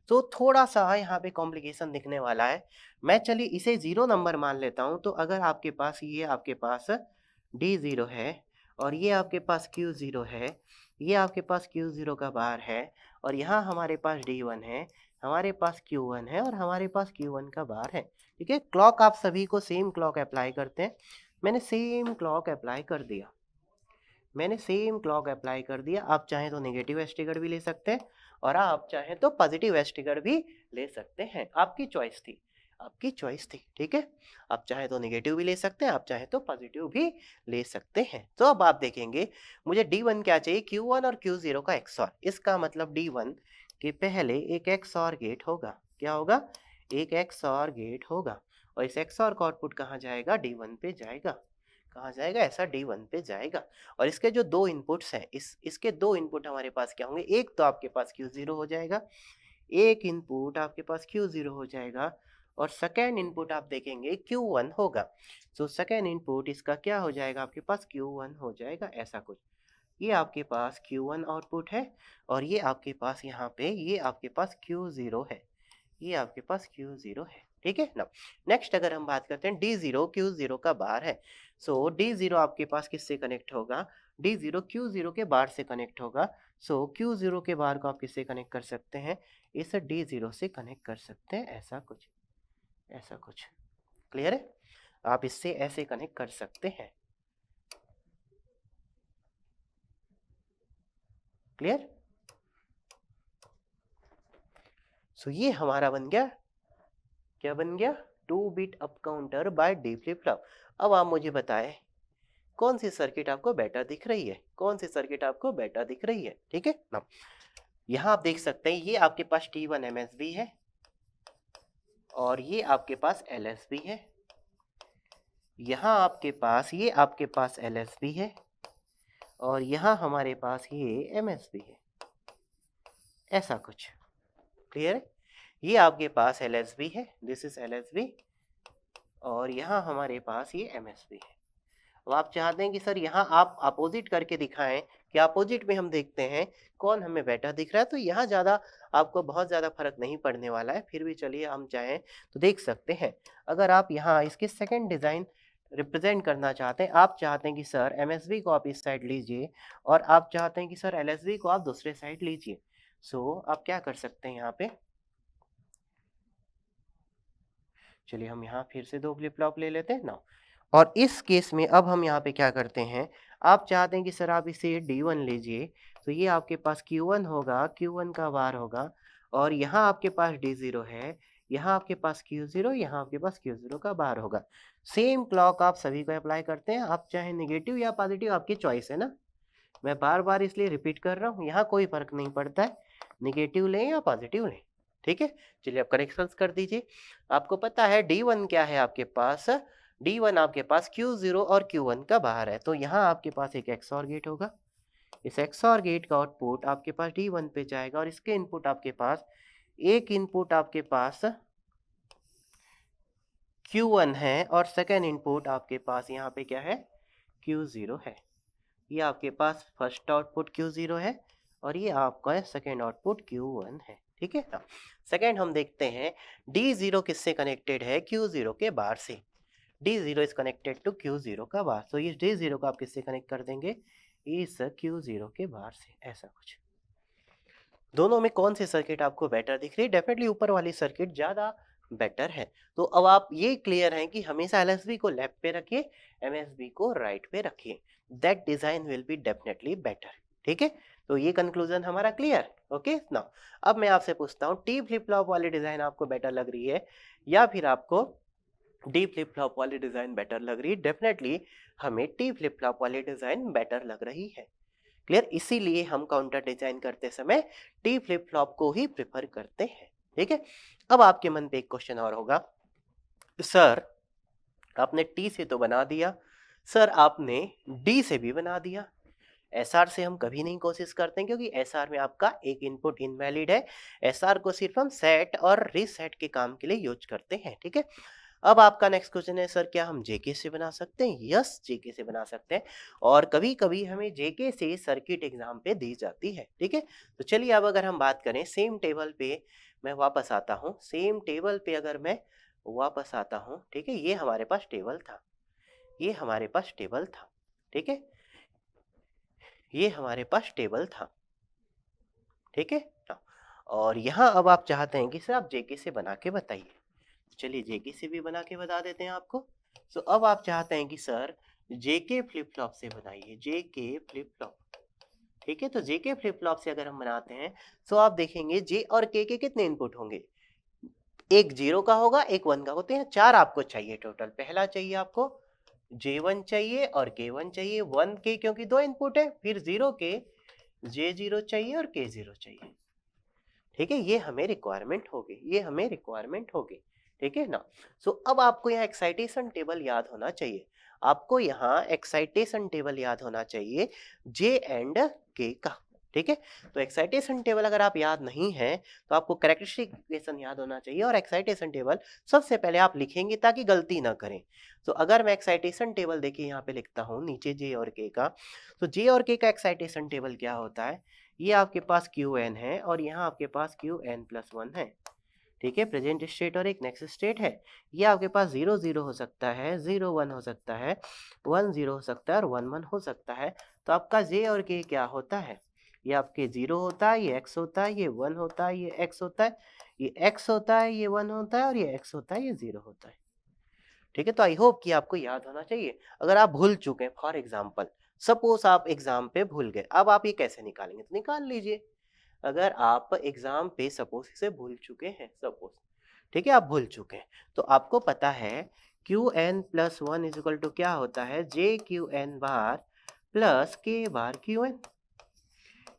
Speaker 1: तो थोड़ा सा यहाँ पे कॉम्प्लिकेशन दिखने वाला है। मैं चलिए इसे 0 नंबर मान लेता हूँ। तो अगर आपके पास ये आपके पास D0 है और ये आपके पास Q0 है, ये आपके पास Q0 का बार है, और यहाँ हमारे पास D1 है, हमारे पास Q1 है, और हमारे पास Q1 का बार है। ठीक है, क्लॉक आप सभी को सेम क्लॉक अप्लाई करते हैं। मैंने सेम क्लॉक अप्लाई कर दिया, मैंने सेम क्लॉक अप्लाई कर दिया। आप चाहें तो नेगेटिव स्टिकर भी ले सकते हैं, और आप चाहें तो पॉजिटिव स्टिकर भी ले सकते हैं। आपकी चॉइस थी, आपकी चॉइस थी, ठीक है। आप चाहें तो नेगेटिव भी ले सकते हैं, आप चाहें तो पॉजिटिव भी ले सकते हैं। तो अब आप देखेंगे मुझे D1 क्या चाहिए, Q1 और Q0 का XOR। इसका मतलब D1 के पहले एक XOR गेट होगा। क्या होगा? एक XOR गेट होगा, और इस XOR का आउटपुट कहाँ जाएगा? D1 पे जाएगा। कहाँ जाएगा? ऐसा D1 पे जाएगा। और इसके जो 2 इनपुट्स हैं, इसके 2 इनपुट हमारे पास क्या होंगे? एक तो आपके पास Q0 हो जाएगा, एक इनपुट आपके पास Q0 हो जाएगा, और सेकेंड इनपुट आप देखेंगे Q1 होगा। सो सेकेंड इनपुट इसका क्या हो जाएगा? आपके पास Q1 हो जाएगा, ऐसा कुछ। ये आपके पास Q1 आउटपुट है, और ये आपके पास यहाँ पे ये आपके पास Q0 है, ये आपके पास Q0 है, ठीक है ना। नेक्स्ट अगर हम बात करते हैं D0 Q0 का बार है। सो D0 आपके पास किससे कनेक्ट होगा? D0 Q0 के बार से कनेक्ट होगा। सो Q0 के बार को आप किससे कनेक्ट कर सकते हैं? इस D0 से कनेक्ट कर सकते हैं, ऐसा कुछ, ऐसा कुछ। क्लियर है? आप इससे ऐसे कनेक्ट कर सकते हैं। क्लियर? सो ये हमारा बन गया, क्या बन गया? 2 bit up counter by D flip flop. अब आप मुझे बताएं कौन सी सर्किट आपको बेटर दिख रही है, कौन सी सर्किट आपको बेटर दिख रही है, ठीक है ना। यहाँ आप देख सकते हैं ये आपके पास T1 MSB है, और ये आपके पास LSB है। यहाँ आपके पास ये आपके पास LSB है, और यहाँ हमारे पास ये MSB है, ऐसा कुछ। क्लियर है? ये आपके पास LSB है, दिस इज LSB, और यहाँ हमारे पास ये MSB है। अब आप चाहते हैं कि सर यहाँ आप अपोजिट करके दिखाएं कि अपोजिट में हम देखते हैं कौन हमें बेटर दिख रहा है। तो यहाँ ज़्यादा आपको बहुत ज़्यादा फर्क नहीं पड़ने वाला है, फिर भी चलिए हम चाहें तो देख सकते हैं। अगर आप यहाँ इसकी सेकंड डिज़ाइन रिप्रेजेंट करना चाहते हैं, आप चाहते हैं कि सर MSB को आप इस साइड लीजिए, और आप चाहते हैं कि सर LSB को आप दूसरे साइड लीजिए। सो आप क्या कर सकते हैं यहाँ पे, चलिए हम यहाँ फिर से 2 फ्लिप फ्लॉप ले लेते हैं ना। और इस केस में अब हम यहाँ पे क्या करते हैं, आप चाहते हैं कि सर आप इसे D1 लीजिए, तो ये आपके पास Q1 होगा, Q1 का बार होगा, और यहाँ आपके पास D0 है, यहाँ आपके पास Q0, यहाँ आपके पास Q0 का बार होगा। सेम क्लॉक आप सभी को अप्लाई करते हैं, आप चाहे नेगेटिव या पॉजिटिव, आपकी चॉइस है ना। मैं बार बार इसलिए रिपीट कर रहा हूँ, यहाँ कोई फर्क नहीं पड़ता है, नेगेटिव लें या पॉजिटिव लें, ठीक है। चलिए आप करेक्शंस कर दीजिए। आपको पता है D1 क्या है आपके पास, D1 आपके पास Q0 और Q1 का बाहर है, तो यहाँ आपके पास एक XOR गेट होगा। इस XOR गेट का आउटपुट आपके पास D1 पे जाएगा, और इसके इनपुट आपके पास एक इनपुट आपके पास Q1 है, और सेकेंड इनपुट आपके पास यहाँ पे क्या है? Q0 है। ये आपके पास फर्स्ट आउटपुट Q0 है, और ये आपका सेकेंड आउटपुट Q1 है, ठीक है ना। सेकेंड हम देखते हैं D0 किससे कनेक्टेड है? Q0 के बार से। D0 is connected to Q0 का बार, तो ये D0 को आप किससे कनेक्ट कर देंगे? इस Q0 के बार से, ऐसा कुछ। दोनों में कौन सी सर्किट आपको बेटर दिख रही है? डेफिनेटली ऊपर वाली सर्किट ज़्यादा बेटर है। तो अब आप ये क्लियर हैं कि हमेशा LSB को लेफ्ट पे रखिए, MSB को राइट पे रखिए, that design will be definitely better, ठीक है। तो ये कंक्लूजन हमारा क्लियर। ओके नाउ अब मैं आपसे पूछता हूँ, टी फ्लिप फ्लॉप वाली डिजाइन आपको बेटर लग रही है या फिर आपको डी फ्लिप फ्लॉप वाली डिजाइन बेटर लग रही है? डेफिनेटली हमें टी फ्लिप फ्लॉप वाली डिजाइन बेटर लग रही है। क्लियर, इसीलिए हम काउंटर डिजाइन करते समय टी फ्लिप फ्लॉप को ही प्रेफर करते हैं। ठीक है, अब आपके मन पे एक क्वेश्चन और होगा, सर आपने टी से तो बना दिया, सर आपने डी से भी बना दिया, एसआर से हम कभी नहीं कोशिश करते हैं क्योंकि एसआर में आपका एक इनपुट इनवैलिड है। एसआर को सिर्फ हम सेट और रीसेट के काम के लिए यूज करते हैं। ठीक है, अब आपका नेक्स्ट क्वेश्चन है, सर क्या हम जेके से बना सकते हैं? यस, जेके से बना सकते हैं और कभी कभी हमें जेके से सर्किट एग्जाम पे दी जाती है। ठीक है, तो चलिए अब अगर हम बात करें सेम टेबल पे मैं वापस आता हूँ, सेम टेबल पे अगर मैं वापस आता हूँ, ठीक है, ये हमारे पास टेबल था, ये हमारे पास टेबल था, ठीक है, ये हमारे पास टेबल था, ठीक है। हाँ, और यहाँ अब आप चाहते हैं कि सर आप जेके से बना के बताइए, चलिए जेके से भी बना के बता देते हैं आपको। सो अब आप चाहते हैं कि सर जेके फ्लिप फ्लॉप से बनाइए, जेके फ्लिप फ्लॉप, ठीक है। तो जेके फ्लिप फ्लॉप से अगर हम बनाते हैं तो आप देखेंगे जे और के कितने इनपुट होंगे, एक 0 का होगा, एक 1 का, होते हैं 4 आपको चाहिए टोटल। पहला चाहिए आपको J1 चाहिए और K1 चाहिए, 1 के क्योंकि 2 इनपुट है, फिर 0 के J0 चाहिए और K0 चाहिए। ठीक है, ये हमें रिक्वायरमेंट होगी, ये हमें रिक्वायरमेंट होगी। ठीक है ना। सो अब आपको यहाँ एक्साइटेशन टेबल याद होना चाहिए, आपको यहाँ एक्साइटेशन टेबल याद होना चाहिए J एंड K का। ठीक है, तो एक्साइटेशन टेबल अगर आप याद नहीं है तो आपको कैरेक्टरिस्टिक इक्वेशन याद होना चाहिए और एक्साइटेशन टेबल सबसे पहले आप लिखेंगे ताकि गलती ना करें। तो अगर मैं एक्साइटेशन टेबल देखिए यहाँ पे लिखता हूँ नीचे J और K का, तो J और K का एक्साइटेशन टेबल क्या होता है, ये आपके पास क्यू एन है और यहाँ आपके पास क्यू एन प्लस 1 है। ठीक है, प्रेजेंट स्टेट और एक नेक्स्ट स्टेट है। ये आपके पास 0 0 हो सकता है, 0 1 हो सकता है, 1 0 हो सकता है और 1 1 हो सकता है। तो आपका जे और के क्या होता है, ये आपके 0 होता है, ये x होता है, ये 1 होता है, ये x होता है, ये x होता है, ये 1 होता है और ये x होता है, ये 0 होता है। ठीक है, तो आई होप कि आपको याद होना चाहिए। अगर आप भूल चुके हैं, फॉर एग्जाम्पल सपोज आप एग्जाम पे भूल गए, अब आप ये कैसे निकालेंगे, तो निकाल लीजिए। अगर आप एग्जाम पे सपोज इसे भूल चुके हैं, सपोज, ठीक है, आप भूल चुके हैं, तो आपको पता है Q n plus 1 is equal to क्या होता है, J Q n bar plus K bar Q N,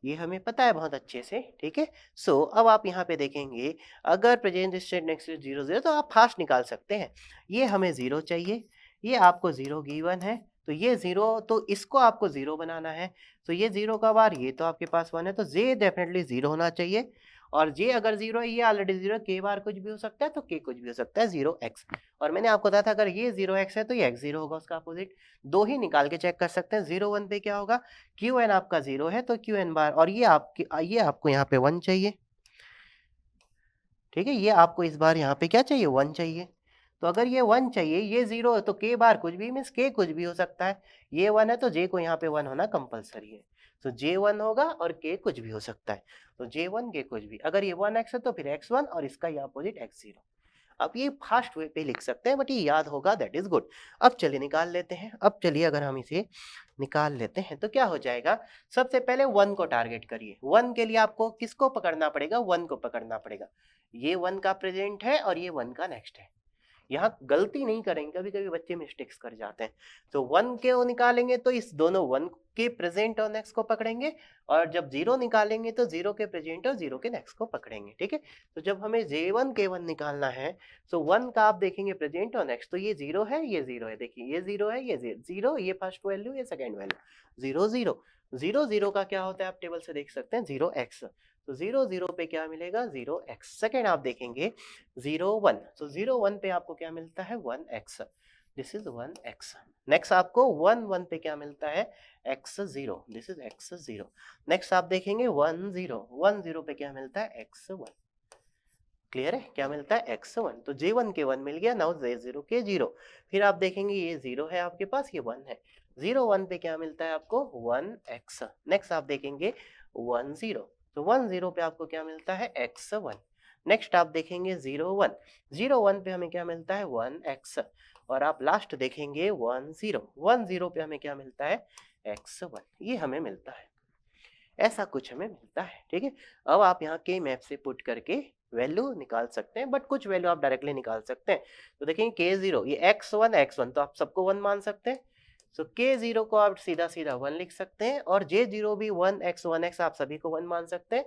Speaker 1: ये हमें पता है बहुत अच्छे से। ठीक है, सो अब आप यहाँ पे देखेंगे अगर प्रेजेंट स्टेट नेक्स्ट 0 0 तो आप फास्ट निकाल सकते हैं। ये हमें 0 चाहिए, ये आपको 0 गिवन है, तो ये 0, तो इसको आपको 0 बनाना है, तो ये 0 का बार, ये तो आपके पास 1 है, तो जे डेफिनेटली 0 होना चाहिए। और जे अगर 0 है, ये ऑलरेडी 0, के बार कुछ भी हो सकता है तो के कुछ भी हो सकता है, 0x। और मैंने आपको बताया था अगर ये 0x है तो ये x 0 होगा, उसका अपोजिट। दो ही निकाल के चेक कर सकते हैं, 0 1 पे क्या होगा, क्यू एन आपका 0 है तो क्यू एन बार, और ये आपको यहाँ पे 1 चाहिए। ठीक है, ये आपको इस बार यहाँ पे क्या चाहिए, 1 चाहिए। तो अगर ये 1 चाहिए, ये 0 है तो के बार कुछ भी, मीन्स के कुछ भी हो सकता है। ये 1 है तो जे को यहाँ पे 1 होना कंपलसरी है, तो जे 1 होगा और के कुछ भी हो सकता है, तो जे 1 के कुछ भी। अगर ये 1x है तो फिर x1 और इसका ये अपोजिट x0। अब ये फास्ट वे पे लिख सकते हैं बट ये याद होगा, दैट इज गुड। अब चलिए निकाल लेते हैं, अब चलिए अगर हम इसे निकाल लेते हैं तो क्या हो जाएगा, सबसे पहले 1 को टारगेट करिए। 1 के लिए आपको किसको पकड़ना पड़ेगा, 1 को पकड़ना पड़ेगा। ये 1 का प्रेजेंट है और ये 1 का नेक्स्ट है। यहाँ गलती नहीं करेंगे, कभी कभी बच्चे मिस्टेक्स कर जाते हैं। तो 1 के वो निकालेंगे तो इस दोनों 1 के प्रेजेंट और नेक्स्ट को पकड़ेंगे, और जब 0 निकालेंगे तो 0 के प्रेजेंट और 0 के नेक्स्ट को पकड़ेंगे। ठीक है, तो जब हमें J1 K1 निकालना है तो 1 का आप देखेंगे प्रेजेंट और नेक्स्ट, तो ये 0 है, ये 0 है, देखिए ये 0 है, ये 0, ये फर्स्ट वैल्यू, ये सेकेंड वैल्यू, 0 0 0 0 का क्या होता है आप टेबल से देख सकते हैं, 0x। तो 0 0 पे क्या मिलेगा, 0x। सेकेंड आप देखेंगे 0 1, तो 0 1 पे आपको क्या मिलता है, 1x, this is 1x। Next आपको 1 1 पे क्या मिलता है, x0, this is x0। Next आप देखेंगे 1 0 1 0 पे क्या मिलता है, x1। क्लियर है, क्या मिलता है, x1। तो J1 के 1 मिल गया, नाउ J0 के 0। फिर आप देखेंगे ये 0 है आपके पास, ये 1 है, 0 1 पे क्या मिलता है आपको, 1x। नेक्स्ट आप देखेंगे 1 0, तो 1 0 पे आपको क्या मिलता है, x1। नेक्स्ट आप देखेंगे 0 1, 0 1 पे हमें क्या मिलता है, 1x। और आप लास्ट देखेंगे 1 0, 1 0 पे हमें क्या मिलता है, x1, ये हमें मिलता है। ऐसा कुछ हमें मिलता है, ठीक है। अब आप यहाँ के मैप से पुट करके वैल्यू निकाल सकते हैं, बट कुछ वैल्यू आप डायरेक्टली निकाल सकते हैं। तो देखेंगे K0 ये x1 तो आप सबको 1 मान सकते हैं। सो K0 को आप सीधा सीधा 1 लिख सकते हैं, और J0 भी 1x आप सभी को 1 मान सकते हैं।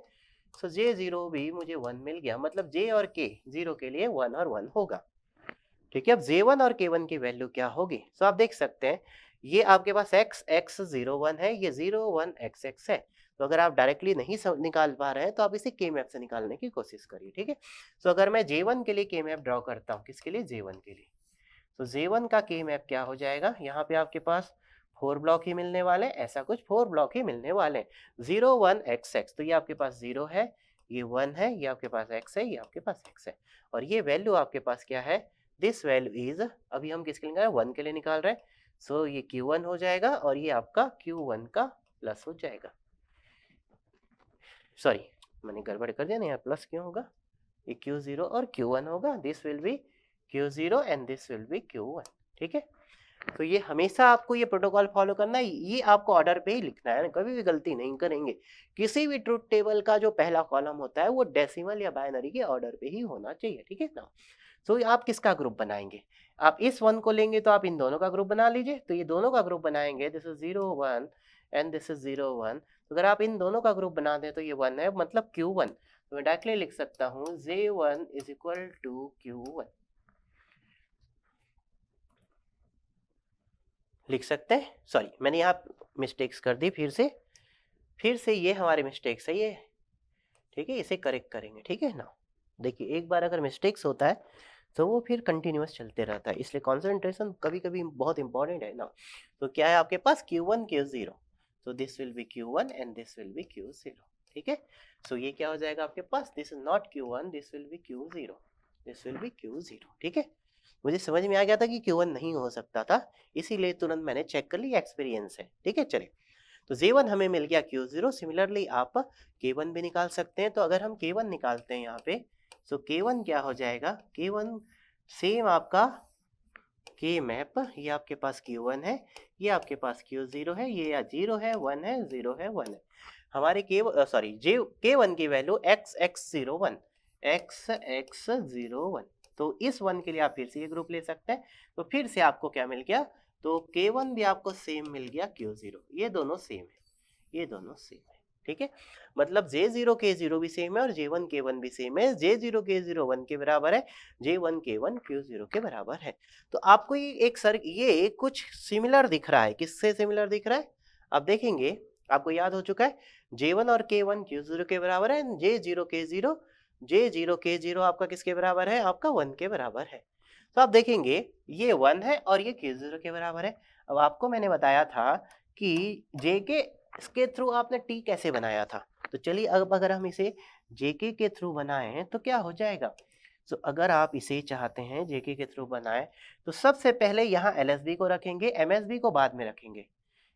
Speaker 1: सो J0 भी मुझे 1 मिल गया, मतलब J और K 0 के लिए 1 और 1 होगा, ठीक है। अब J1 और K1 की वैल्यू क्या होगी? सो आप देख सकते हैं ये आपके पास x01 है, ये 01xx है। तो अगर आप डायरेक्टली नहीं निकाल पा रहे हैं तो आप इसे के मैप से निकालने की कोशिश करिए, ठीक है। सो अगर मैं J1 के लिए के मैप ड्रॉ करता हूँ, किसके लिए? J1 के लिए। तो J1 का के मैप क्या हो जाएगा? यहाँ पे आपके पास 4 ब्लॉक ही मिलने वाले, ऐसा कुछ 4 ब्लॉक ही मिलने वाले। 01xx तो ये आपके पास 0 है, ये 1 है, ये आपके पास x है, ये आपके पास x है, और ये वैल्यू आपके पास क्या है? दिस वैल्यू इज, अभी हम किसके लिए निकाल रहे हैं? 1 के लिए निकाल रहे हैं। सो ये Q1 हो जाएगा, और ये आपका Q1 का प्लस हो जाएगा। सॉरी, मैंने गड़बड़ कर दिया ना, यहाँ प्लस क्यों होगा? ये Q0 और Q1 होगा। This will be Q0 and this will be Q1, ठीक है। तो ये हमेशा आपको ये प्रोटोकॉल फॉलो करना है, ये आपको ऑर्डर पे ही लिखना है, कभी भी गलती नहीं करेंगे। किसी भी ट्रुथ टेबल का जो पहला कॉलम होता है वो डेसिमल या बाइनरी के ऑर्डर पे ही होना चाहिए, ठीक है ना। तो आप किसका ग्रुप बनाएंगे? आप इस 1 को लेंगे तो आप इन दोनों का ग्रुप बना लीजिए। तो ये दोनों का ग्रुप बनाएंगे, this is 0 1 and this is 0 1। तो अगर आप इन दोनों का ग्रुप बना दें तो ये 1 है, मतलब Q1। तो मैं डायरेक्टली लिख सकता हूँ J1 is equal to Q1, लिख सकते हैं। सॉरी, मैंने यहाँ मिस्टेक्स कर दी, फिर से ये हमारे मिस्टेक्स है ये, ठीक है। इसे करेक्ट करेंगे, ठीक है ना। देखिए एक बार अगर मिस्टेक्स होता है तो वो फिर कंटिन्यूअस चलते रहता है, इसलिए कंसंट्रेशन कभी कभी बहुत इंपॉर्टेंट है ना। तो क्या है आपके पास? Q1 Q0, तो this will be Q1 and this will be Q0, ठीक है। सो ये क्या हो जाएगा आपके पास? This is not Q1, this will be Q0, this will be Q0, ठीक है। मुझे समझ में आ गया था कि Q1 नहीं हो सकता था, इसीलिए तुरंत मैंने चेक कर लिया, एक्सपीरियंस है, ठीक है। चलिए, तो J1 हमें मिल गया Q0। सिमिलरली आप K1 भी निकाल सकते हैं। तो अगर हम K1 निकालते हैं यहाँ पे, तो K1 क्या हो जाएगा? K1 सेम आपका K मैप, ये आपके पास Q1 है, ये आपके पास Q0 है, ये या 0 है, 1 है, 0 है, 1 है। हमारे K1 की वैल्यू XX01, XX01। तो इस 1 के लिए आप फिर से ये ग्रुप ले सकते हैं। तो फिर से आपको क्या मिल गया? तो K1 भी आपको सेम मिल गया Q0, ये दोनों सेम है, ये दोनों सेम है, ठीक है। मतलब J0 K0 भी सेम है और J1 K1 भी सेम है। J0 K0 1 के बराबर है, J1 K1 Q0 के बराबर है। तो आपको ये कुछ सिमिलर दिख रहा है, किससे सिमिलर दिख रहा है? आप देखेंगे, आपको याद हो चुका है J1 और K1 Q0 के बराबर है, J0 K0 आपका किसके बराबर है? आपका 1 के बराबर है। तो आप देखेंगे ये 1 है और ये Q0 के बराबर है। अब आपको मैंने बताया था कि JK इसके थ्रू आपने T कैसे बनाया था। तो चलिए अब अगर हम इसे JK के थ्रू बनाएं तो क्या हो जाएगा? तो अगर आप इसे चाहते हैं JK के थ्रू बनाएं तो सबसे पहले यहाँ LSB को रखेंगे, MSB को बाद में रखेंगे,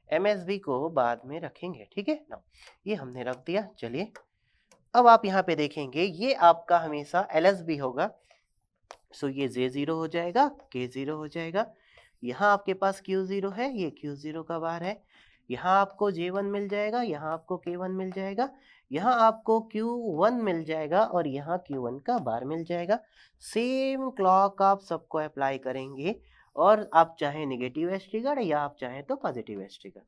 Speaker 1: MSB को बाद में रखेंगे, ठीक है ना। ये हमने रख दिया। चलिए अब आप यहाँ पे देखेंगे ये आपका हमेशा LSB होगा। सो ये J0 हो जाएगा, K0 हो जाएगा। यहाँ आपके पास Q0 है, ये Q0 का बार है। यहाँ आपको J1 मिल जाएगा, यहाँ आपको K1 मिल जाएगा, यहाँ आपको Q1 मिल जाएगा और यहाँ Q1 का बार मिल जाएगा। सेम क्लॉक आप सबको अप्लाई करेंगे, और आप चाहे निगेटिव एज ट्रिगर या आप चाहे तो पॉजिटिव एज ट्रिगर,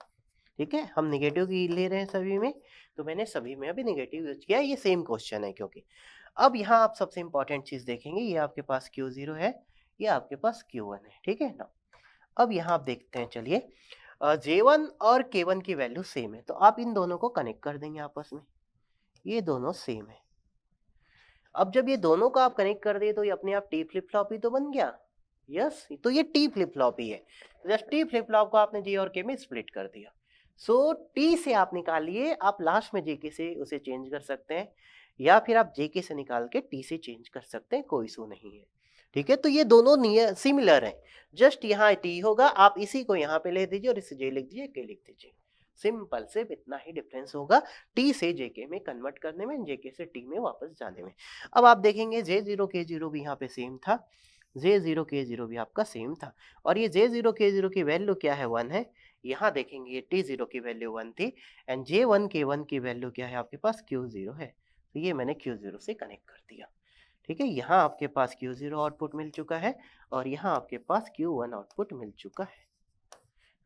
Speaker 1: ठीक है। हम निगेटिव की ले रहे हैं सभी में, तो मैंने सभी में अभी निगेटिव यूज किया, ये सेम क्वेश्चन है क्योंकि। अब यहाँ आप सबसे इंपॉर्टेंट चीज देखेंगे, ये आपके पास Q0 है, ये आपके पास Q1 है, ठीक है ना। अब यहाँ आप देखते हैं, चलिए J1 और K1 की वैल्यू सेम है, तो आप इन दोनों को कनेक्ट कर देंगे आपस में, ये दोनों सेम है। अब जब ये दोनों को आप कनेक्ट कर दिए तो ये अपने आप T फ्लिप फ्लॉप ही तो बन गया। यस, तो ये T फ्लिप फ्लॉप ही है। जस्ट T फ्लिप फ्लॉप को आपने J और K में स्प्लिट कर दिया। सो T से आप निकालिए, आप लास्ट में JK से उसे चेंज कर सकते हैं, या फिर आप JK से निकाल के T से चेंज कर सकते हैं, कोई इशू नहीं है, ठीक है। तो ये दोनों सिमिलर हैं, जस्ट यहाँ T होगा, आप इसी को यहाँ पे ले दीजिए और इसे J लिख दीजिए, K लिख दीजिए। सिंपल, सिर्फ इतना ही डिफरेंस होगा T से JK में कन्वर्ट करने में, JK से T में वापस जाने में। अब आप देखेंगे J0 K0 भी यहाँ पे सेम था, J0 K0 भी आपका सेम था, और ये J0 K0 की वैल्यू क्या है? 1 है, यहाँ देखेंगे ये T0 की वैल्यू 1 थी एंड J1 K1 की वैल्यू क्या है आपके पास Q0 है, तो ये मैंने Q0 से कनेक्ट कर दिया। ठीक है, यहाँ आपके पास Q0 आउटपुट मिल चुका है और यहाँ आपके पास Q1 आउटपुट मिल चुका है।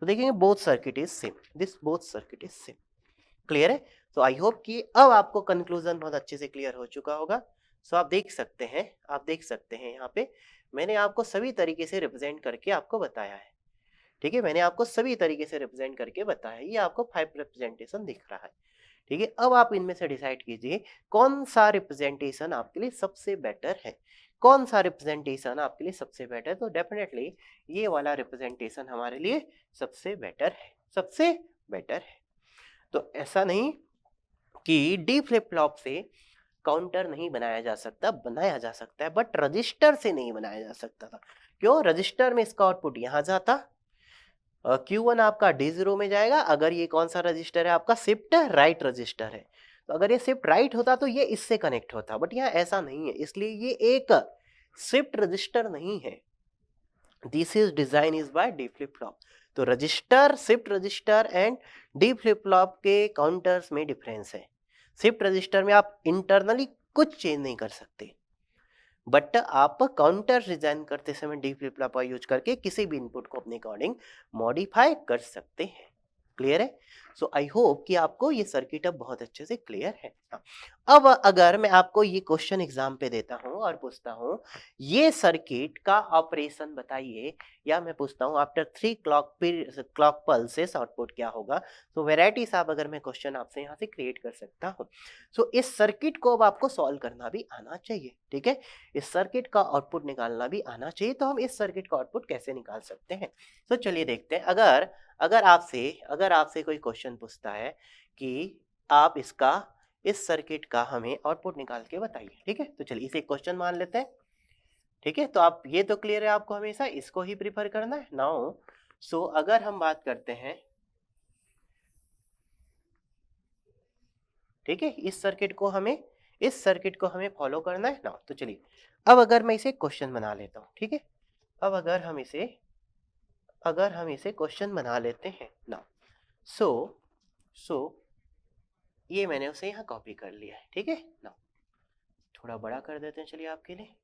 Speaker 1: तो देखेंगे both circuit is same, this both circuit is same. Clear है? तो आई होप कि अब आपको कंक्लूजन बहुत अच्छे से क्लियर हो चुका होगा। सो आप देख सकते हैं, यहाँ पे मैंने आपको सभी तरीके से रिप्रेजेंट करके आपको बताया है। ठीक है, मैंने आपको सभी तरीके से रिप्रेजेंट करके बताया है। ये आपको 5 रिप्रेजेंटेशन दिख रहा है। ठीक है, अब आप इनमें से डिसाइड कीजिए कौन सा रिप्रेजेंटेशन आपके लिए सबसे बेटर है। कौन सा रिप्रेजेंटेशन आपके लिए सबसे बेटर है? तो डेफिनेटली ये वाला रिप्रेजेंटेशन हमारे लिए सबसे बेटर है, सबसे बेटर है। तो ऐसा नहीं कि डी फ्लिप फ्लॉप से काउंटर नहीं बनाया जा सकता, बनाया जा सकता है, बट रजिस्टर से नहीं बनाया जा सकता था। क्यों? रजिस्टर में इसका आउटपुट यहां जाता, Q1 आपका D0 में जाएगा। अगर ये कौन सा रजिस्टर है आपका? शिफ्ट राइट रजिस्टर है। तो अगर ये शिफ्ट राइट होता तो ये इससे कनेक्ट होता, बट यहाँ ऐसा नहीं है, इसलिए ये एक शिफ्ट रजिस्टर नहीं है। This is design is by D flip flop. तो register, shift register and D flip flop के काउंटर्स में डिफरेंस है। शिफ्ट रजिस्टर में आप इंटरनली कुछ चेंज नहीं कर सकते, बट आप काउंटर डिजाइन करते समय डी फ्लिप फ्लॉप का यूज करके किसी भी इनपुट को अपने अकॉर्डिंग मॉडिफाई कर सकते हैं। क्लियर है? सो आई होप कि आपको ये सर्किट अब बहुत अच्छे से क्लियर है। अब अगर मैं आपको ये क्वेश्चन एग्जाम पे देता हूं और पूछता हूं ये सर्किट का ऑपरेशन बताइए, या मैं पूछता हूं आफ्टर 3 क्लॉक पल्सेस आउटपुट क्या होगा, तो वेराइटी साहब अगर मैं क्वेश्चन आपसे यहाँ से क्रिएट कर सकता हूँ। सो इस सर्किट को अब आपको सॉल्व करना भी आना चाहिए। ठीक है, इस सर्किट का आउटपुट निकालना भी आना चाहिए। तो हम इस सर्किट का आउटपुट कैसे निकाल सकते हैं? तो चलिए देखते हैं। अगर अगर आपसे कोई क्वेश्चन पूछता है कि आप इस सर्किट का हमें आउटपुट निकाल के बताइए। ठीक है, तो चलिए इसे क्वेश्चन मान लेते हैं। ठीक है, तो आप ये तो क्लियर है, आपको हमेशा इसको ही प्रीफर करना है नाउ। सो अगर हम बात करते हैं, ठीक है, इस सर्किट को हमें फॉलो करना है नाउ। तो चलिए अब अगर मैं इसे क्वेश्चन बना लेता हूँ। ठीक है, अब अगर हम इसे क्वेश्चन बना लेते हैं नाउ। सो ये मैंने उसे यहाँ कॉपी कर लिया है। ठीक है ना, थोड़ा बड़ा कर देते हैं चलिए आपके लिए।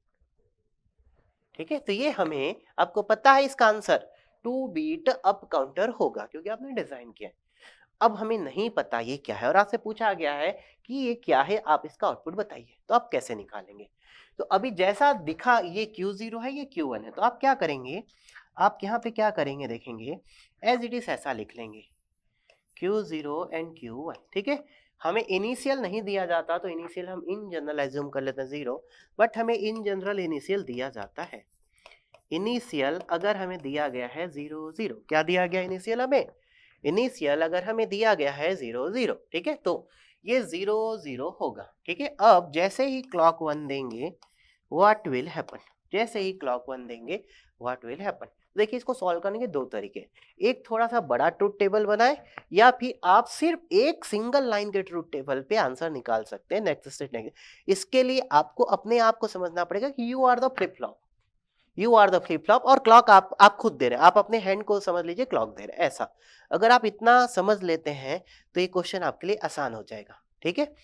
Speaker 1: ठीक है, तो ये हमें, आपको पता है इसका आंसर 2 बीट अप काउंटर होगा क्योंकि आपने डिजाइन किया है। अब हमें नहीं पता ये क्या है और आपसे पूछा गया है कि ये क्या है, आप इसका आउटपुट बताइए, तो आप कैसे निकालेंगे? तो अभी जैसा दिखा ये Q0 है, ये Q1 है, तो आप क्या करेंगे, आप यहाँ पे क्या करेंगे देखेंगे, एज इट इज ऐसा लिख लेंगे Q0 एंड Q1। ठीक है, हमें इनिशियल नहीं दिया जाता तो इनिशियल हम इन जनरल एज्यूम कर लेते हैं 0, बट हमें इन जनरल इनिशियल दिया जाता है। इनिशियल अगर हमें दिया गया है 0 0, क्या दिया गया इनिशियल हमें? इनिशियल अगर हमें दिया गया है 0 0, ठीक है, तो ये 0 0 होगा। ठीक है, अब जैसे ही क्लॉक 1 देंगे व्हाट विल हैपन, जैसे ही क्लॉक 1 देंगे व्हाट विल हैपन। देखिए इसको सॉल्व करने के दो तरीके, एक थोड़ा सा बड़ा ट्रूथ टेबल बनाए, या फिर आप सिर्फ एक सिंगल लाइन के ट्रूथ टेबल पे आंसर निकाल सकते हैं नेक्स्ट स्टेप नेक्स्ट। इसके लिए आपको अपने आप को समझना पड़ेगा कि you are the flip flop, you are the flip flop, और क्लॉक आप खुद दे रहे हैं, आप अपने हैंड को समझ लीजिए क्लॉक दे रहे हैं। ऐसा अगर आप इतना समझ लेते हैं तो ये क्वेश्चन आपके लिए आसान हो जाएगा। ठीक है,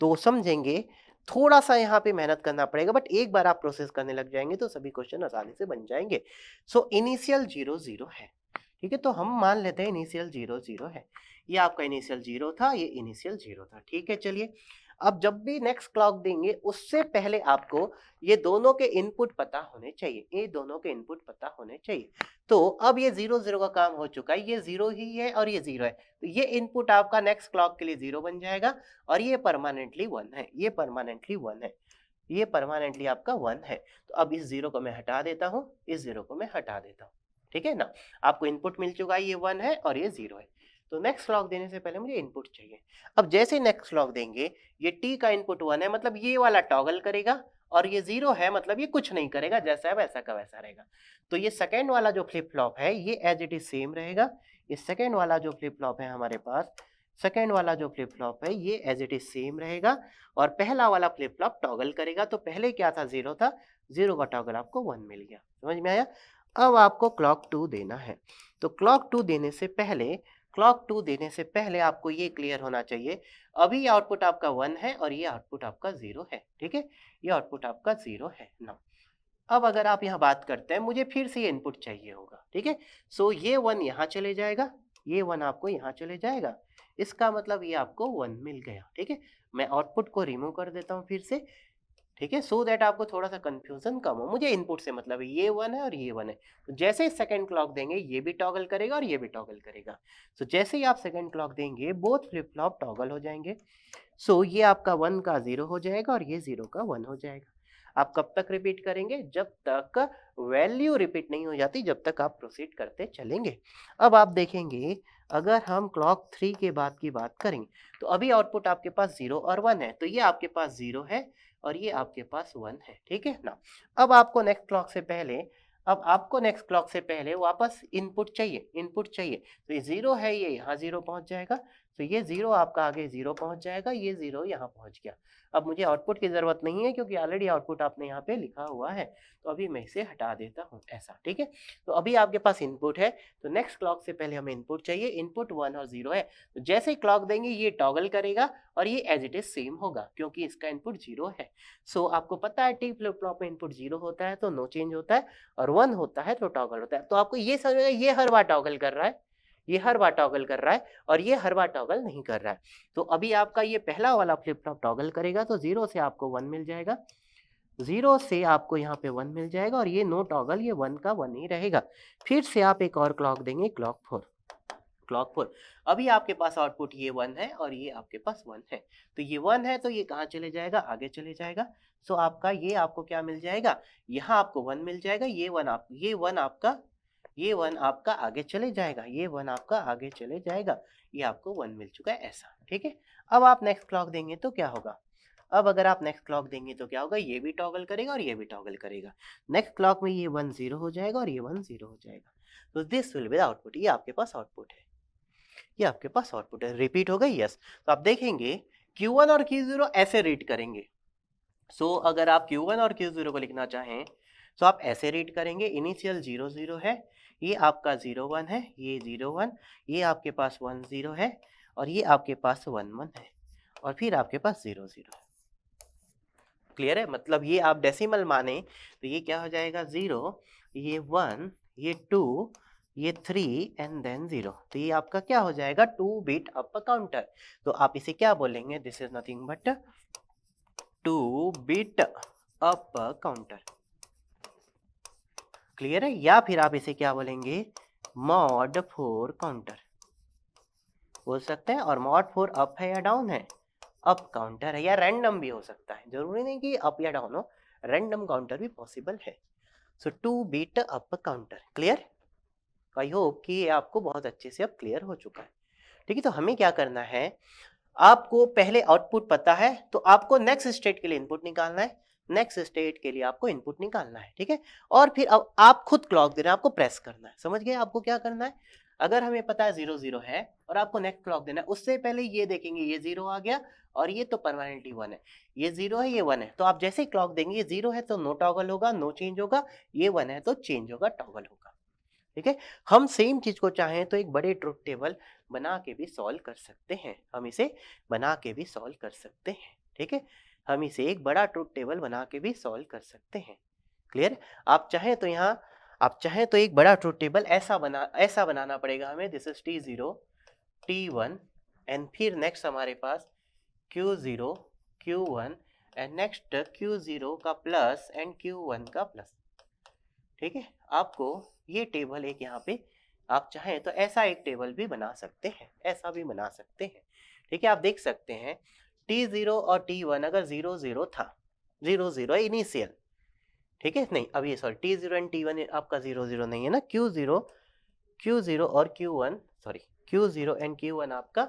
Speaker 1: तो समझेंगे, थोड़ा सा यहाँ पे मेहनत करना पड़ेगा, बट एक बार आप प्रोसेस करने लग जाएंगे तो सभी क्वेश्चन आसानी से बन जाएंगे। सो इनिशियल 0 0 है। ठीक है, तो हम मान लेते हैं इनिशियल 0 0 है, ये आपका इनिशियल 0 था, ये इनिशियल 0 था। ठीक है, चलिए अब जब भी नेक्स्ट क्लॉक देंगे उससे पहले आपको ये दोनों के इनपुट पता होने चाहिए, ये दोनों के इनपुट पता होने चाहिए। तो अब ये 0 0 का काम हो चुका है, ये 0 ही है और ये 0 है, तो ये इनपुट आपका नेक्स्ट क्लॉक के लिए 0 बन जाएगा, और ये परमानेंटली 1 है, ये परमानेंटली 1 है, ये परमानेंटली आपका 1 है। तो अब इस 0 को मैं हटा देता हूँ, इस 0 को मैं हटा देता हूँ। ठीक है ना, आपको इनपुट मिल चुका है, ये 1 है और ये 0 है। तो नेक्स्ट क्लॉक देने से पहले मुझे इनपुट चाहिए। अब जैसे नेक्स्ट क्लॉक देंगे, ये t का इनपुट 1 है, मतलब ये वाला टॉगल करेगा, और ये 0 है मतलब ये कुछ नहीं करेगा, जैसा है वैसा का वैसा रहेगा। तो ये सेकेंड वाला जो फ्लिप फ्लॉप है ये एज इट इज सेम रहेगा। ये सेकेंड वाला जो फ्लिप फ्लॉप है हमारे पास, सेकेंड वाला जो फ्लिप फ्लॉप है ये एज इट इज सेम रहेगा, और पहला वाला फ्लिप फ्लॉप टॉगल करेगा। तो पहले क्या था, 0 था, 0 का टॉगल आपको 1 मिल गया, समझ में आया? अब आपको क्लॉक 2 देना है। तो क्लॉक 2 देने से पहले आपको ये क्लियर होना चाहिए, अभी ये आउटपुट आपका 1 है और ये आउटपुट आपका 0 है, ठीक है? ये आउटपुट आपका 0 है। नाउ अब अगर आप यहाँ बात करते हैं, मुझे फिर से ये इनपुट चाहिए होगा, ठीक है? सो ये 1 यहाँ चले जाएगा, ये 1 आपको यहाँ चले जाएगा। इसका मतलब ये आपको 1 मिल गया, ठीक है? मैं आउटपुट को रिमूव कर देता हूँ फिर से, ठीक है? सो दैट आपको थोड़ा-सा कन्फ्यूज़न कम हो। मुझे इनपुट से मतलब है, ये 1 है और ये 1 है। तो जैसे ही सेकंड क्लॉक देंगे, ये भी टॉगल करेगा और ये भी टॉगल करेगा। सो जैसे ही आप सेकंड क्लॉक देंगे, बोथ फ्लिप-फ्लॉप टॉगल हो जाएँगे। सो ये आपका 1 का 0 हो जाएगा और ये 0 का 1 हो जाएगा। आप कब तक रिपीट करेंगे? जब तक वैल्यू रिपीट नहीं हो जाती, जब तक आप प्रोसीड करते चलेंगे। अब आप देखेंगे, अगर हम क्लॉक 3 के बाद की बात करें, तो अभी आउटपुट आपके पास 0 और 1 है, तो ये आपके पास 0 है और ये आपके पास 1 है, ठीक है ना? अब आपको नेक्स्ट क्लॉक से पहले वापस इनपुट चाहिए। तो ये 0 है, ये यहाँ 0 पहुँच जाएगा, तो ये 0 आपका आगे 0 पहुँच जाएगा, ये 0 यहाँ पहुँच गया। अब मुझे आउटपुट की ज़रूरत नहीं है क्योंकि ऑलरेडी आउटपुट आपने यहाँ पे लिखा हुआ है, तो अभी मैं इसे हटा देता हूँ ऐसा, ठीक है? तो अभी आपके पास इनपुट है, तो नेक्स्ट क्लॉक से पहले हमें इनपुट चाहिए, इनपुट 1 और 0 है, तो जैसे ही क्लॉक देंगे ये टॉगल करेगा और ये एज इट इज सेम होगा क्योंकि इसका इनपुट 0 है। सो आपको पता है टी फ्लिप फ्लॉप में इनपुट 0 होता है तो नो चेंज होता है और 1 होता है तो टॉगल होता है। तो आपको ये समझ में, ये हर बार टॉगल कर रहा है, ये हर बार टॉगल कर रहा है और ये हर बार टॉगल नहीं कर रहा है। तो अभी आपका ये पहला वाला फ्लिप फ्लॉप टॉगल करेगा तो 0 से आपको 1 मिल जाएगा, 0 से आपको यहाँ पे 1 मिल जाएगा और ये नो टॉगल, ये 1 का 1 ही रहेगा। फिर से आप एक और क्लॉक देंगे, क्लॉक 4। अभी आपके पास आउटपुट ये 1 है और ये आपके पास 1 है। तो ये 1 है तो ये कहाँ चले जाएगा? आगे चले जाएगा। सो आपका ये आपको क्या मिल जाएगा? यहाँ आपको 1 मिल जाएगा, ये 1 आपका आगे चले जाएगा, ये 1 आपका आगे चले जाएगा। ये आपको 1 मिल चुका है ऐसा, ठीक है? अब आप नेक्स्ट क्लॉक देंगे तो क्या होगा? अब अगर आप नेक्स्ट क्लॉक देंगे तो क्या होगा? ये भी टॉगल करेगा और ये भी टॉगल करेगा। नेक्स्ट क्लॉक में ये 1 0 हो जाएगा और ये 1 0 हो जाएगा। तो this will be the output. ये आपके पास आउटपुट है। ये आपके पास आउटपुट है। रिपीट हो गई? यस। तो आप देखेंगे Q1 और Q0 ऐसे रीड करेंगे। सो अगर आप Q1 और Q0 को लिखना चाहें तो आप ऐसे रीड करेंगे, इनिशियल 0 0 है, ये आपका 0 1 है, ये 0 1, ये आपके पास 1 0 है और ये आपके पास 1 1 है और फिर आपके पास 0 0 है। क्लियर है? मतलब ये आप डेसिमल माने तो ये क्या हो जाएगा? 0, ये 1, ये 2, ये 3 एंड देन 0। तो ये आपका क्या हो जाएगा? 2 बिट अप काउंटर। तो आप इसे क्या बोलेंगे? This is nothing but 2 bit up counter. Clear है? या फिर आप इसे क्या बोलेंगे? मॉड 4 काउंटर बोल सकते हैं। और मॉड 4 अप है या डाउन है? अप काउंटर है, या रैंडम भी हो सकता है, जरूरी नहीं कि अप या डाउन हो, रैंडम काउंटर भी पॉसिबल है। सो 2 बिट अप काउंटर। क्लियर? आई होप कि ये आपको बहुत अच्छे से अब क्लियर हो चुका है। ठीक है, तो हमें क्या करना है, आपको पहले आउटपुट पता है तो आपको नेक्स्ट स्टेट के लिए इनपुट निकालना है, नेक्स्ट स्टेट के लिए आपको इनपुट निकालना है, ठीक है। और फिर अब आप खुद क्लॉक दे रहे हैं, आपको प्रेस करना है। समझ गए आपको क्या करना है? अगर हमें पता है 0 0 है और आपको नेक्स्ट क्लॉक देना है, उससे पहले ये देखेंगे ये 0 आ गया और ये तो परमानेंटली 1 है, ये 0 है, ये 1 है, तो आप जैसे ही क्लॉक देंगे ये 0 है तो नो टॉगल होगा, नो चेंज होगा, ये 1 है तो चेंज होगा, टॉगल होगा। ठीक है, हम सेम चीज को चाहें तो एक बड़े ट्रुथ टेबल बना के भी सॉल्व कर सकते हैं, हम इसे बना के भी सॉल्व कर सकते हैं। ठीक है, हम इसे एक बड़ा ट्रुथ टेबल बना के भी सॉल्व कर सकते हैं। क्लियर? आप चाहें तो एक बड़ा ट्रुथ टेबल ऐसा बनाना पड़ेगा हमें, this is T0 T1 and फिर नेक्स्ट हमारे पास Q0 Q1 and next Q0 का प्लस एंड Q1 का प्लस। ठीक है, आपको ये टेबल एक यहाँ पे आप चाहें तो ऐसा एक टेबल भी बना सकते हैं, ऐसा भी बना सकते हैं। ठीक है, आप देख सकते हैं T0 और T1 अगर 0 0 था, 0 0 इनिशियल, ठीक है, नहीं अभी सॉरी T0 एंड T1 आपका 0 0 नहीं है ना, Q0 और Q1 sorry Q0 and Q1 आपका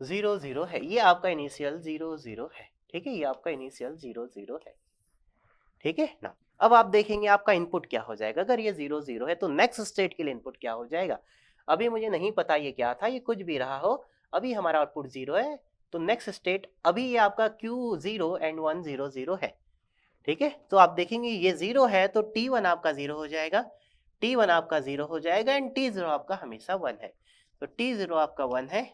Speaker 1: 0 0 है, ये आपका इनिशियल 0 0 है। ठीक है, ये आपका इनिशियल 0 0 है। ठीक है ना, अब आप देखेंगे आपका इनपुट क्या हो जाएगा। अगर ये 0 0 है तो नेक्स्ट स्टेट के लिए इनपुट क्या हो जाएगा? अभी मुझे नहीं पता ये क्या था, ये कुछ भी रहा हो, अभी हमारा आउटपुट 0 है तो नेक्स्ट स्टेट अभी ये आपका Q0 एंड 1 0 0 है। ठीक है, तो आप देखेंगे ये 0 है तो T1 आपका 0 हो जाएगा, T1 आपका 0 हो जाएगा एंड T0 आपका हमेशा 1 है। तो T0 आपका 1 है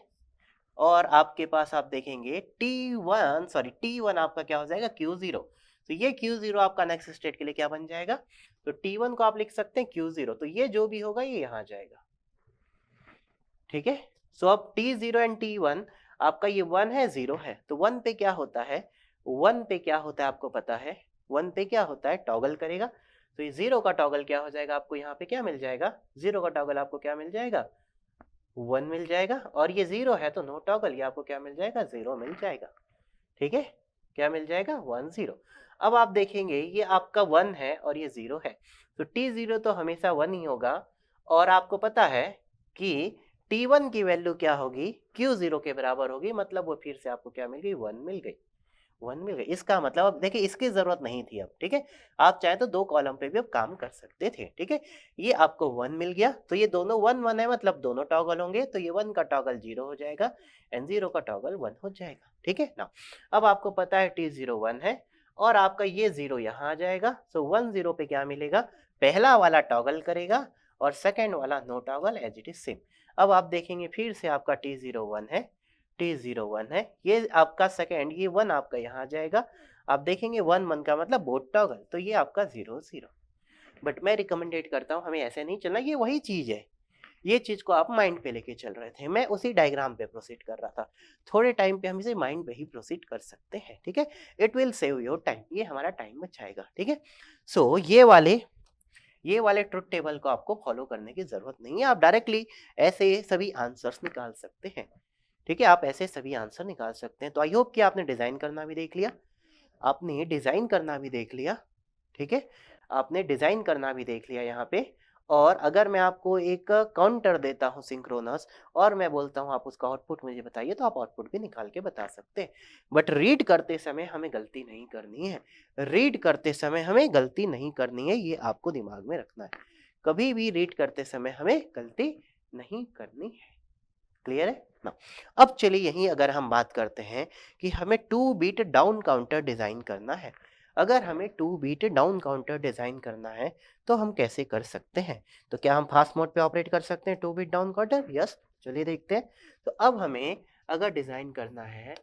Speaker 1: और आपके पास आप देखेंगे T1 आपका क्या हो जाएगा Q0। तो ये Q0 आपका नेक्स्ट स्टेट के लिए क्या बन जाएगा, तो T1 को आप लिख सकते हैं Q0, तो ये जो भी होगा ये यहाँ जाएगा। ठीक है, सो अब T0 एंड T1 आपका ये 1 है 0 है, तो 1 पे क्या होता है, 1 पे क्या होता है आपको पता है, 1 पे क्या होता है टॉगल करेगा। तो ये 0 का टॉगल क्या हो जाएगा, आपको यहाँ पे क्या मिल जाएगा, 0 का टॉगल आपको क्या मिल जाएगा, 1 मिल जाएगा और ये 0 है तो नो टॉगल, ये आपको क्या मिल जाएगा, 0 मिल जाएगा। ठीक है, क्या मिल जाएगा 1 0। अब आप देखेंगे ये आपका 1 है और ये 0 है, तो T0 तो हमेशा 1 ही होगा और आपको पता है कि T1 की वैल्यू क्या होगी, Q0 के बराबर होगी, मतलब वो फिर से आपको क्या मिल गई, 1 मिल गई, 1 मिल गई। इसका मतलब अब देखिए इसकी जरूरत नहीं थी अब, ठीक है, आप चाहे तो 2 कॉलम पे भी अब काम कर सकते थे। ठीक है, ये आपको 1 मिल गया, तो ये दोनों 1 1 है, मतलब दोनों टॉगल होंगे, तो ये 1 का टॉगल 0 हो जाएगा एंड 0 का टॉगल 1 हो जाएगा। ठीक है ना, अब आपको पता है T0 1 है और आपका ये 0 यहाँ आ जाएगा, सो 1 0 पे क्या मिलेगा, पहला वाला टॉगल करेगा और सेकेंड वाला no toggle as it is same. अब आप देखेंगे फिर से आपका T0 1 है, T0 1 है, ये आपका सेकेंड, ये 1 आपका यहाँ आ जाएगा। आप देखेंगे 1 1 का मतलब बोथ टॉगल, तो ये आपका 0 0। बट मैं रिकमेंडेड करता हूँ हमें ऐसे नहीं चलना, ये वही चीज है, ये चीज को आप माइंड पे लेके चल रहे थे, मैं उसी डायग्राम पे प्रोसीड कर रहा था। थोड़े टाइम पे हम इसे माइंड पे ही प्रोसीड कर सकते हैं। ठीक है, it will save your time, ये हमारा टाइम बचाएगा। ठीक है, सो ये वाले ट्रुथ टेबल को आपको फॉलो करने की जरूरत नहीं है, आप डायरेक्टली ऐसे सभी आंसर्स निकाल सकते हैं। ठीक है, आप ऐसे सभी आंसर निकाल सकते हैं। तो आई होप कि आपने डिजाइन करना भी देख लिया, आपने डिजाइन करना भी देख लिया। ठीक है, आपने डिजाइन करना भी देख लिया यहाँ पे। और अगर मैं आपको एक काउंटर देता हूँ सिंक्रोनस और मैं बोलता हूँ आप उसका आउटपुट मुझे बताइए, तो आप आउटपुट भी निकाल के बता सकते हैं। बट रीड करते समय हमें गलती नहीं करनी है, रीड करते समय हमें गलती नहीं करनी है, ये आपको दिमाग में रखना है। कभी भी रीड करते समय हमें गलती नहीं करनी है। क्लियर है ना। अब चलिए यहीं अगर हम बात करते हैं कि हमें 2 बीट डाउन काउंटर डिजाइन करना है। अगर हमें 2 बीट डाउन काउंटर डिजाइन करना है तो हम कैसे कर सकते हैं, तो क्या हम फास्ट मोड पे ऑपरेट कर सकते हैं 2 बीट डाउन काउंटर, यस, चलिए देखते हैं। तो अब हमें अगर डिजाइन करना है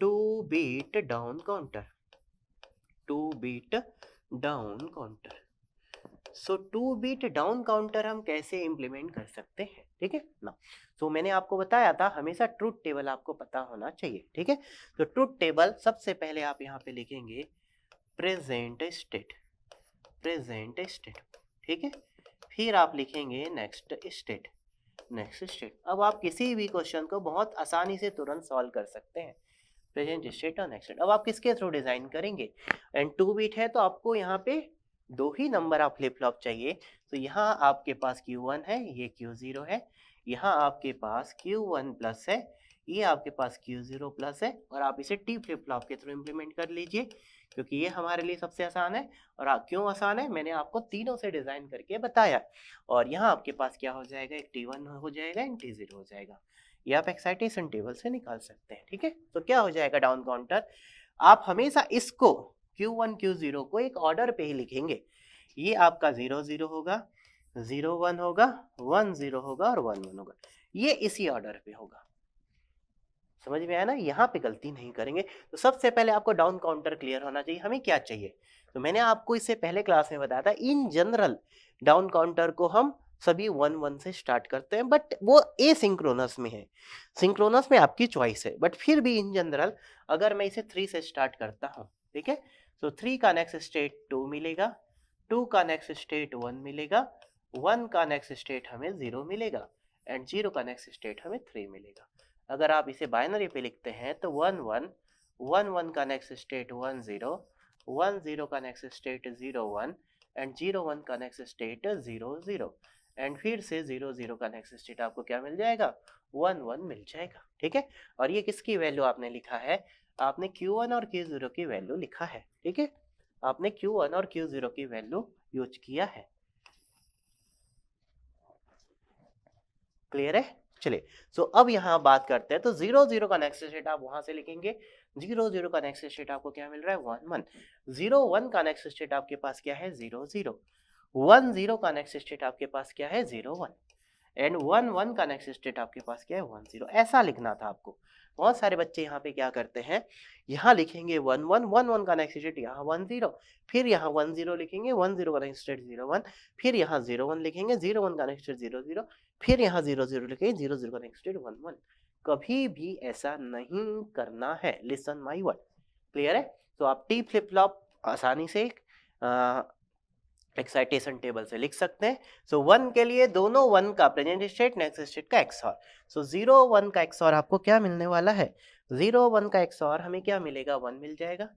Speaker 1: 2 bit down counter, 2 bit down counter, so 2 bit down counter हम कैसे इंप्लीमेंट कर सकते हैं। ठीक है ना, तो मैंने आपको बताया था हमेशा ट्रुथ टेबल आपको पता होना चाहिए। ठीक है, तो ट्रुथ टेबल सबसे पहले आप यहाँ पे लिखेंगे प्रेजेंट स्टेट, प्रेजेंट स्टेट। ठीक है, फिर आप लिखेंगे नेक्स्ट स्टेट, नेक्स्ट स्टेट। अब आप किसी भी क्वेश्चन को बहुत आसानी से तुरंत सॉल्व कर सकते हैं, प्रेजेंट स्टेट और नेक्स्ट स्टेट। अब आप किसके थ्रू डिजाइन करेंगे, एंड 2 बीट है तो आपको यहाँ पे 2 ही नंबर आप फ्लिप फ्लॉप चाहिए, तो यहाँ आपके पास Q1 है, ये Q0 है, यहाँ आपके पास Q1 प्लस है, ये आपके पास Q0 प्लस है, और आप इसे T फ्लिप फ्लॉप के थ्रू इम्प्लीमेंट कर लीजिए, क्योंकि ये हमारे लिए सबसे आसान है। और क्यों आसान है, मैंने आपको तीनों से डिजाइन करके बताया। और यहाँ आपके पास क्या हो जाएगा, एक T1 हो जाएगा एंड T0 हो जाएगा, ये आप एक्साइटेशन टेबल से निकाल सकते हैं। ठीक है, तो क्या हो जाएगा डाउन काउंटर, आप हमेशा इसको Q1 Q0 को एक ऑर्डर पे ही लिखेंगे, ये आपका 0 0 होगा, 0 1 होगा, 1 0 होगा और 1 1 होगा, ये इसी ऑर्डर पे होगा। समझ में आया ना, यहाँ पे गलती नहीं करेंगे। तो सबसे पहले आपको डाउन काउंटर क्लियर होना चाहिए, हमें क्या चाहिए, तो मैंने आपको इससे पहले क्लास में बताया था इन जनरल डाउन काउंटर को हम सभी 1 1 से स्टार्ट करते हैं, बट वो एसिंक्रोनस में है, सिंक्रोनस में आपकी चॉइस है, बट फिर भी इन जनरल अगर मैं इसे 3 से स्टार्ट करता हूँ, ठीक है, तो 3 का नेक्स्ट स्टेट 2 मिलेगा, 2 का नेक्स्ट स्टेट 1 मिलेगा, 1 का नेक्स्ट स्टेट हमें 0 मिलेगा एंड 0 का नेक्स्ट स्टेट हमें 3 मिलेगा। अगर आप इसे बाइनरी पे लिखते हैं तो 1 1 1 1 का नेक्स्ट स्टेट 1 0, 1 0 का नेक्स्ट स्टेट 0 1 एंड 0 1 का नेक्स्ट स्टेट 0 0 एंड फिर से 0 0 का नेक्स्ट स्टेट आपको क्या मिल जाएगा, 1 1 मिल जाएगा। ठीक है, और ये किसकी वैल्यू आपने लिखा है, आपने Q1 और Q0 की वैल्यू लिखा है। ठीक है, आपने Q1 और Q0 की वैल्यू यूज किया है। क्लियर है, चलिए, सो अब यहाँ बात करते हैं, तो 0 0 का नेक्स्ट स्टेट आप वहां से लिखेंगे। 0 0 का नेक्स्ट स्टेट आपको क्या मिल रहा है, 1 1। 0 1 का नेक्स्ट स्टेट आपके पास क्या है, 0 0। 1 0 का नेक्स्ट स्टेट आपके पास क्या है, 0 1। एंड 1 1 का नेक्स्ट स्टेट आपके पास क्या है, 1 0। ऐसा लिखना था आपको। बहुत सारे बच्चे यहाँ पे क्या करते हैं, यहाँ लिखेंगे 1 1, 1 1 का नेक्स्ट स्टेट यहाँ 1 0, फिर यहाँ 1 0 लिखेंगे, 1 0 का नेक्स्ट स्टेट 0 1, फिर यहाँ 0 1 लिखेंगे, 0 1 का नेक्स्ट स्टेट 0 0, फिर यहाँ 0 0 लिखेंगे, 0 0 का नेक्स्ट स्टेट 1 1। कभी भी ऐसा नहीं करना है, लिसन माई वर्ड। क्लियर है? तो आप टी फ्लिप फ्लॉप आसानी से एक्साइटेशन टेबल से लिख सकते हैं। सो 1 के लिए दोनों 1 का प्रेजेंट स्टेट, नेक्स्ट स्टेट का एक्सऑर। सो 0 1 का एक्सऑर आपको क्या मिलने वाला है, 0 1 का एक्सऑर हमें क्या मिलेगा, 1 मिल जाएगा।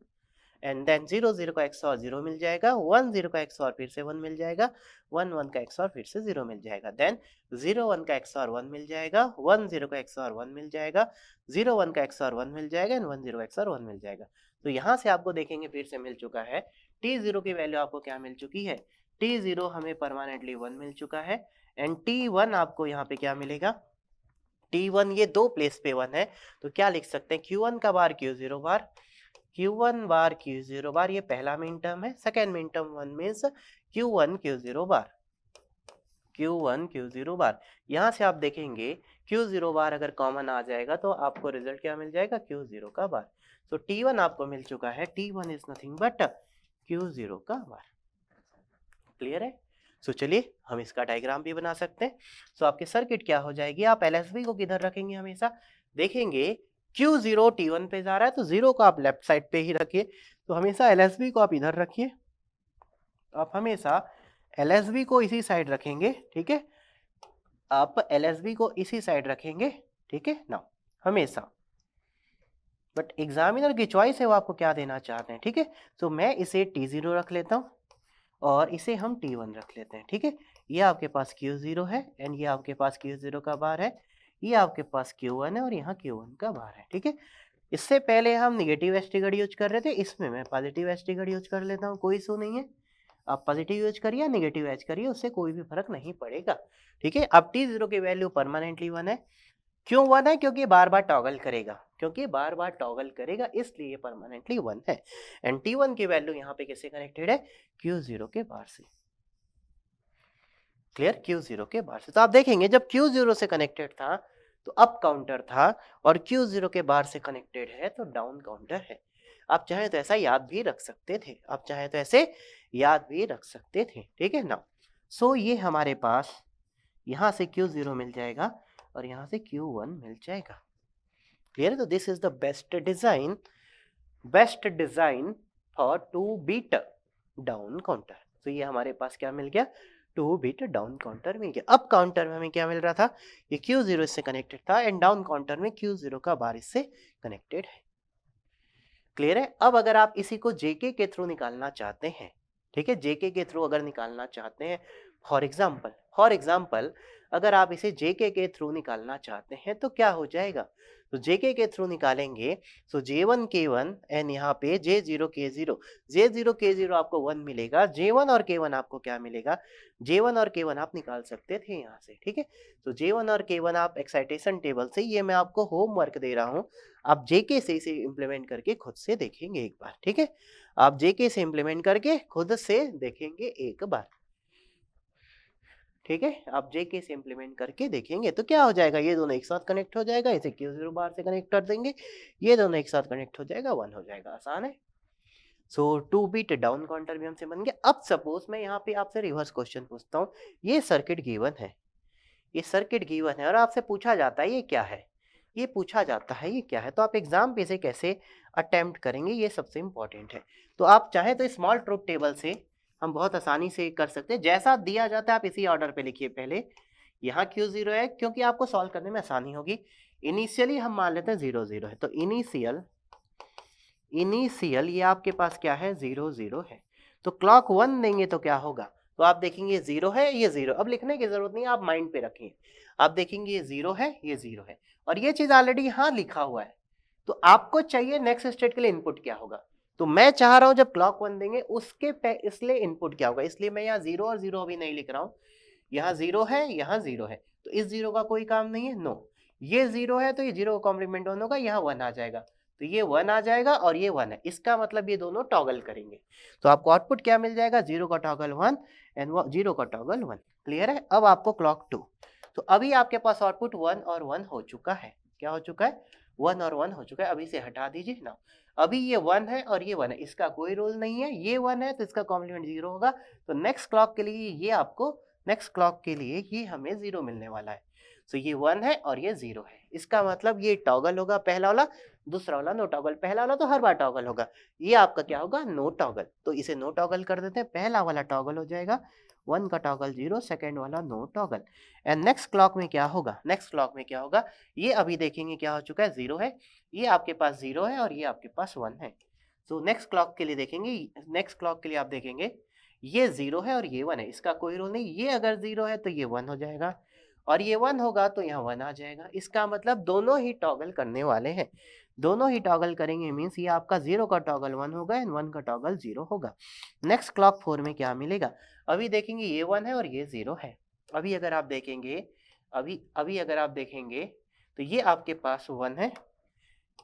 Speaker 1: एंड देन 0 0 का एक्सऑर 0 मिल जाएगा, 1 0 का एक्सऑर फिर से 1 मिल जाएगा, 1 1 का एक्सऑर फिर से 0 मिल जाएगा। देन 0 1 का एक्सऑर 1 मिल जाएगा, 1 0 का एक्सऑर 1 मिल जाएगा, 0 1 का एक्सऑर 1 मिल जाएगा, एंड 1 0 का एक्सऑर 1 मिल जाएगा। तो यहाँ से आपको देखेंगे फिर से मिल चुका है। T0 की वैल्यू आपको क्या मिल चुकी है, T0 हमें परमानेंटली 1 मिल चुका है। एंड T1 आपको यहाँ पे क्या मिलेगा, T1 ये दो प्लेस पे 1 है, तो क्या लिख सकते हैं, Q1 का बार Q0 बार, Q1 बार Q0 बार, ये पहला मेन टर्म है। Second main term 1 means Q1 Q0 बार, Q1 Q0 बार। यहाँ से आप देखेंगे Q0 बार अगर कॉमन आ जाएगा तो आपको रिजल्ट क्या मिल जाएगा, Q0 का बार। तो T1 आपको मिल चुका है, T1 is nothing but Q0 का बार। क्लियर है? सो चलिए हम इसका डायग्राम भी बना सकते हैं। सो आपके सर्किट क्या हो जाएगी, आप LSB को किधर रखेंगे, हमेशा देखेंगे Q0 T1 पे जा रहा है तो 0 को आप लेफ्ट साइड पे ही रखिए। तो हमेशा LSB को आप इधर रखिए, आप हमेशा LSB को इसी साइड रखेंगे, ठीक है। आप LSB को इसी साइड रखेंगे, ठीक है ना, हमेशा। बट एग्जामिनर की चॉइस है, वो आपको क्या देना चाहते हैं, ठीक है। तो मैं इसे T0 रख लेता हूँ और इसे हम T1 रख लेते हैं, ठीक है। ये आपके पास Q0 है एंड ये आपके पास Q0 का बार है, ये आपके पास Q1 है और यहाँ Q1 का बार है, ठीक है। इससे पहले हम निगेटिव एच ट्रिगर यूज कर रहे थे, इसमें मैं पॉजिटिव एच ट्रिगर यूज कर लेता हूँ, कोई इशू नहीं है। आप पॉजिटिव यूज करिए या निगेटिव एच करिए, उससे कोई भी फर्क नहीं पड़ेगा, ठीक है। अब T0 की वैल्यू परमानेंटली 1 है। क्यों 1 है, क्योंकि बार बार टॉगल करेगा, क्योंकि बार बार टॉगल करेगा इसलिए परमानेंटली 1 है। एंड T1 की वैल्यू यहाँ पे किससे कनेक्टेड है, Q0 के बार से। क्लियर, Q0 के बार से। तो आप देखेंगे जब Q0 से कनेक्टेड था तो अप काउंटर था और Q0 के बार से कनेक्टेड है तो डाउन काउंटर है। आप चाहे तो ऐसा याद भी रख सकते थे, आप चाहे तो ऐसे याद भी रख सकते थे, ठीक है ना। सो ये हमारे पास यहाँ से Q0 मिल जाएगा और यहाँ से Q1 मिल जाएगा। क्लियर है? तो this is the best design for 2 bit down counter. तो ये हमारे पास क्या मिल गया, 2 बीट डाउन काउंटर मिल गया। अप काउंटर में हमें क्या मिल रहा था, ये Q0 इससे कनेक्टेड था एंड डाउन काउंटर में Q0 का बार इससे कनेक्टेड है। क्लियर है? अब अगर आप इसी को JK के थ्रू निकालना चाहते हैं, ठीक है, JK के थ्रू अगर निकालना चाहते हैं, फॉर एग्जाम्पल अगर आप इसे JK के थ्रू निकालना चाहते हैं तो क्या हो जाएगा, तो JK के थ्रू निकालेंगे तो J1 K1 एंड यहाँ पे J0 K0 आपको 1 मिलेगा। J1 और K1 आपको क्या मिलेगा, J1 और K1 आप निकाल सकते थे यहाँ से, ठीक है। तो J1 और K1 आप एक्साइटेशन टेबल से, ये मैं आपको होमवर्क दे रहा हूँ, आप JK से इसे इम्प्लीमेंट करके खुद से देखेंगे एक बार, ठीक है। आप JK से इम्प्लीमेंट करके खुद से देखेंगे एक बार, ठीक है। आप JK से इम्प्लीमेंट करके देखेंगे तो क्या हो जाएगा, ये दोनों एक साथ कनेक्ट हो जाएगा, इसे Q0 बार से कनेक्ट कर देंगे, ये दोनों एक साथ कनेक्ट हो जाएगा, 1 हो जाएगा, आसान है। सो 2 बीट डाउन काउंटर भी हमसे बन गया। अब सपोज मैं यहाँ पे आपसे रिवर्स क्वेश्चन पूछता हूँ, ये सर्किट गिवन है, ये सर्किट गिवन है और आपसे पूछा जाता है ये क्या है, ये पूछा जाता है ये क्या है, तो आप एग्जाम पे से कैसे अटेम्प्ट करेंगे, ये सबसे इंपॉर्टेंट है। तो आप चाहे तो स्मॉल ट्रुथ टेबल से हम बहुत आसानी से कर सकते हैं, जैसा दिया जाता है आप इसी ऑर्डर पे लिखिए। पहले यहाँ Q0 है क्योंकि आपको सॉल्व करने में आसानी होगी। इनिशियली हम मान लेते हैं 0 0 है, तो इनिशियल ये आपके पास क्या है, 0 0 है। तो क्लॉक 1 देंगे तो क्या होगा, तो आप देखेंगे ये 0 है, ये 0, अब लिखने की जरूरत नहीं है, आप माइंड पे रखिए। आप देखेंगे ये 0 है, ये 0 है और ये चीज ऑलरेडी यहाँ लिखा हुआ है। तो आपको चाहिए नेक्स्ट स्टेट के लिए इनपुट क्या होगा, तो मैं चाह रहा हूं जब क्लॉक 1 देंगे उसके इसलिए इनपुट क्या होगा, इसलिए मैं यहाँ 0 और 0 अभी नहीं लिख रहा हूँ, यहाँ 0 है, यहाँ 0 है, तो इस 0 का कोई काम नहीं है, नो। ये 0 है तो ये 0 का कॉम्प्लीमेंट 1 होगा, यहाँ 1 आ जाएगा, तो ये 1 आ जाएगा और ये 1 है, इसका मतलब ये दोनों टॉगल करेंगे। तो आपको आउटपुट क्या मिल जाएगा, 0 का टॉगल 1 एंड 0 का टॉगल 1। क्लियर है। अब आपको क्लॉक 2, तो अभी आपके पास आउटपुट 1 और 1 हो चुका है। क्या हो चुका है, 1 और 1 हो चुका है। अभी से हटा दीजिए ना, अभी ये 1 है और ये 1 है, इसका कोई रोल नहीं है, ये 1 है तो इसका कॉम्प्लीमेंट 0 होगा, तो नेक्स्ट क्लॉक के लिए ये आपको, नेक्स्ट क्लॉक के लिए ये हमें 0 मिलने वाला है। तो ये 1 है और ये 0 है, इसका मतलब ये टॉगल होगा पहला वाला, दूसरा वाला नो टॉगल। पहला वाला तो हर बार टॉगल होगा, ये आपका क्या होगा, नो टॉगल, तो इसे नो टॉगल कर देते हैं। पहला वाला टॉगल हो जाएगा 1 का टॉगल 0, सेकेंड वाला no toggle. And next clock में क्या होगा, नेक्स्ट क्लॉक में क्या होगा, ये अभी देखेंगे क्या हो चुका है, 0 है, ये आपके पास 0 है और ये आपके पास 1 है। तो नेक्स्ट क्लॉक के लिए देखेंगे, नेक्स्ट क्लॉक के लिए आप देखेंगे ये 0 है और ये 1 है, इसका कोई रोल नहीं, ये अगर 0 है तो ये 1 हो जाएगा और ये 1 होगा तो यहाँ 1 आ जाएगा। इसका मतलब दोनों ही टॉगल करने वाले हैं, दोनों ही टॉगल करेंगे, मीन्स ये आपका 0 का टॉगल 1 होगा एंड 1 का टॉगल 0 होगा। नेक्स्ट क्लॉक 4 में क्या मिलेगा, अभी देखेंगे ये 1 है और ये 0 है। अभी अगर आप देखेंगे, अभी अगर आप देखेंगे तो ये आपके पास 1 है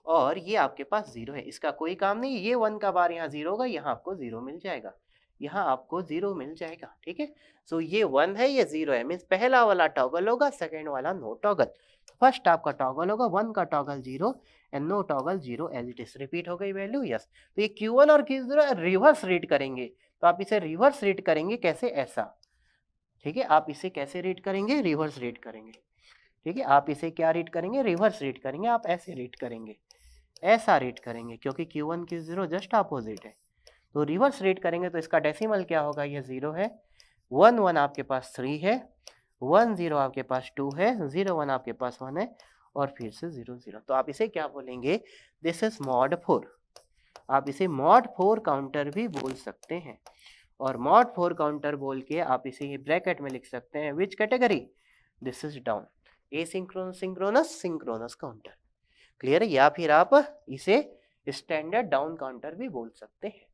Speaker 1: और ये आपके पास 0 है, इसका कोई काम नहीं, ये 1 का बार यहाँ 0 होगा, यहाँ आपको 0 मिल जाएगा, यहाँ आपको 0 मिल जाएगा। ठीक है, सो ये 1 है, ये 0 है, मीन्स पहला वाला टॉगल होगा, सेकेंड वाला नो टॉगल। फर्स्ट आपका टॉगल होगा 1 का toggle 0 and no toggle 0 as it is. Repeat हो गई वैल्यू, यस। तो ये Q1 और Q0 रिवर्स रीड करेंगे, तो आप इसे रिवर्स रीड करेंगे कैसे, ऐसा। ठीक है, आप इसे कैसे रीड करेंगे, रिवर्स रीड करेंगे। ठीक है, आप इसे क्या रीड करेंगे, रिवर्स रीड करेंगे, आप ऐसे रीड करेंगे, ऐसा रीड करेंगे, क्योंकि Q1 Q0 जस्ट अपोजिट है। तो रिवर्स रीड करेंगे तो इसका डेसिमल क्या होगा, ये 0 है, 1 1 आपके पास 3 है, 1 0 आपके पास 2 है, 0 1 आपके पास 1 है और फिर से 0 0। तो आप इसे क्या बोलेंगे, दिस इज मॉड 4। आप इसे मॉड 4 काउंटर भी बोल सकते हैं, और मॉड 4 काउंटर बोल के आप इसे ब्रैकेट में लिख सकते हैं, which category, this is down, asynchronous synchronous synchronous counter. Clear है, या फिर आप इसे स्टैंडर्ड डाउन काउंटर भी बोल सकते हैं।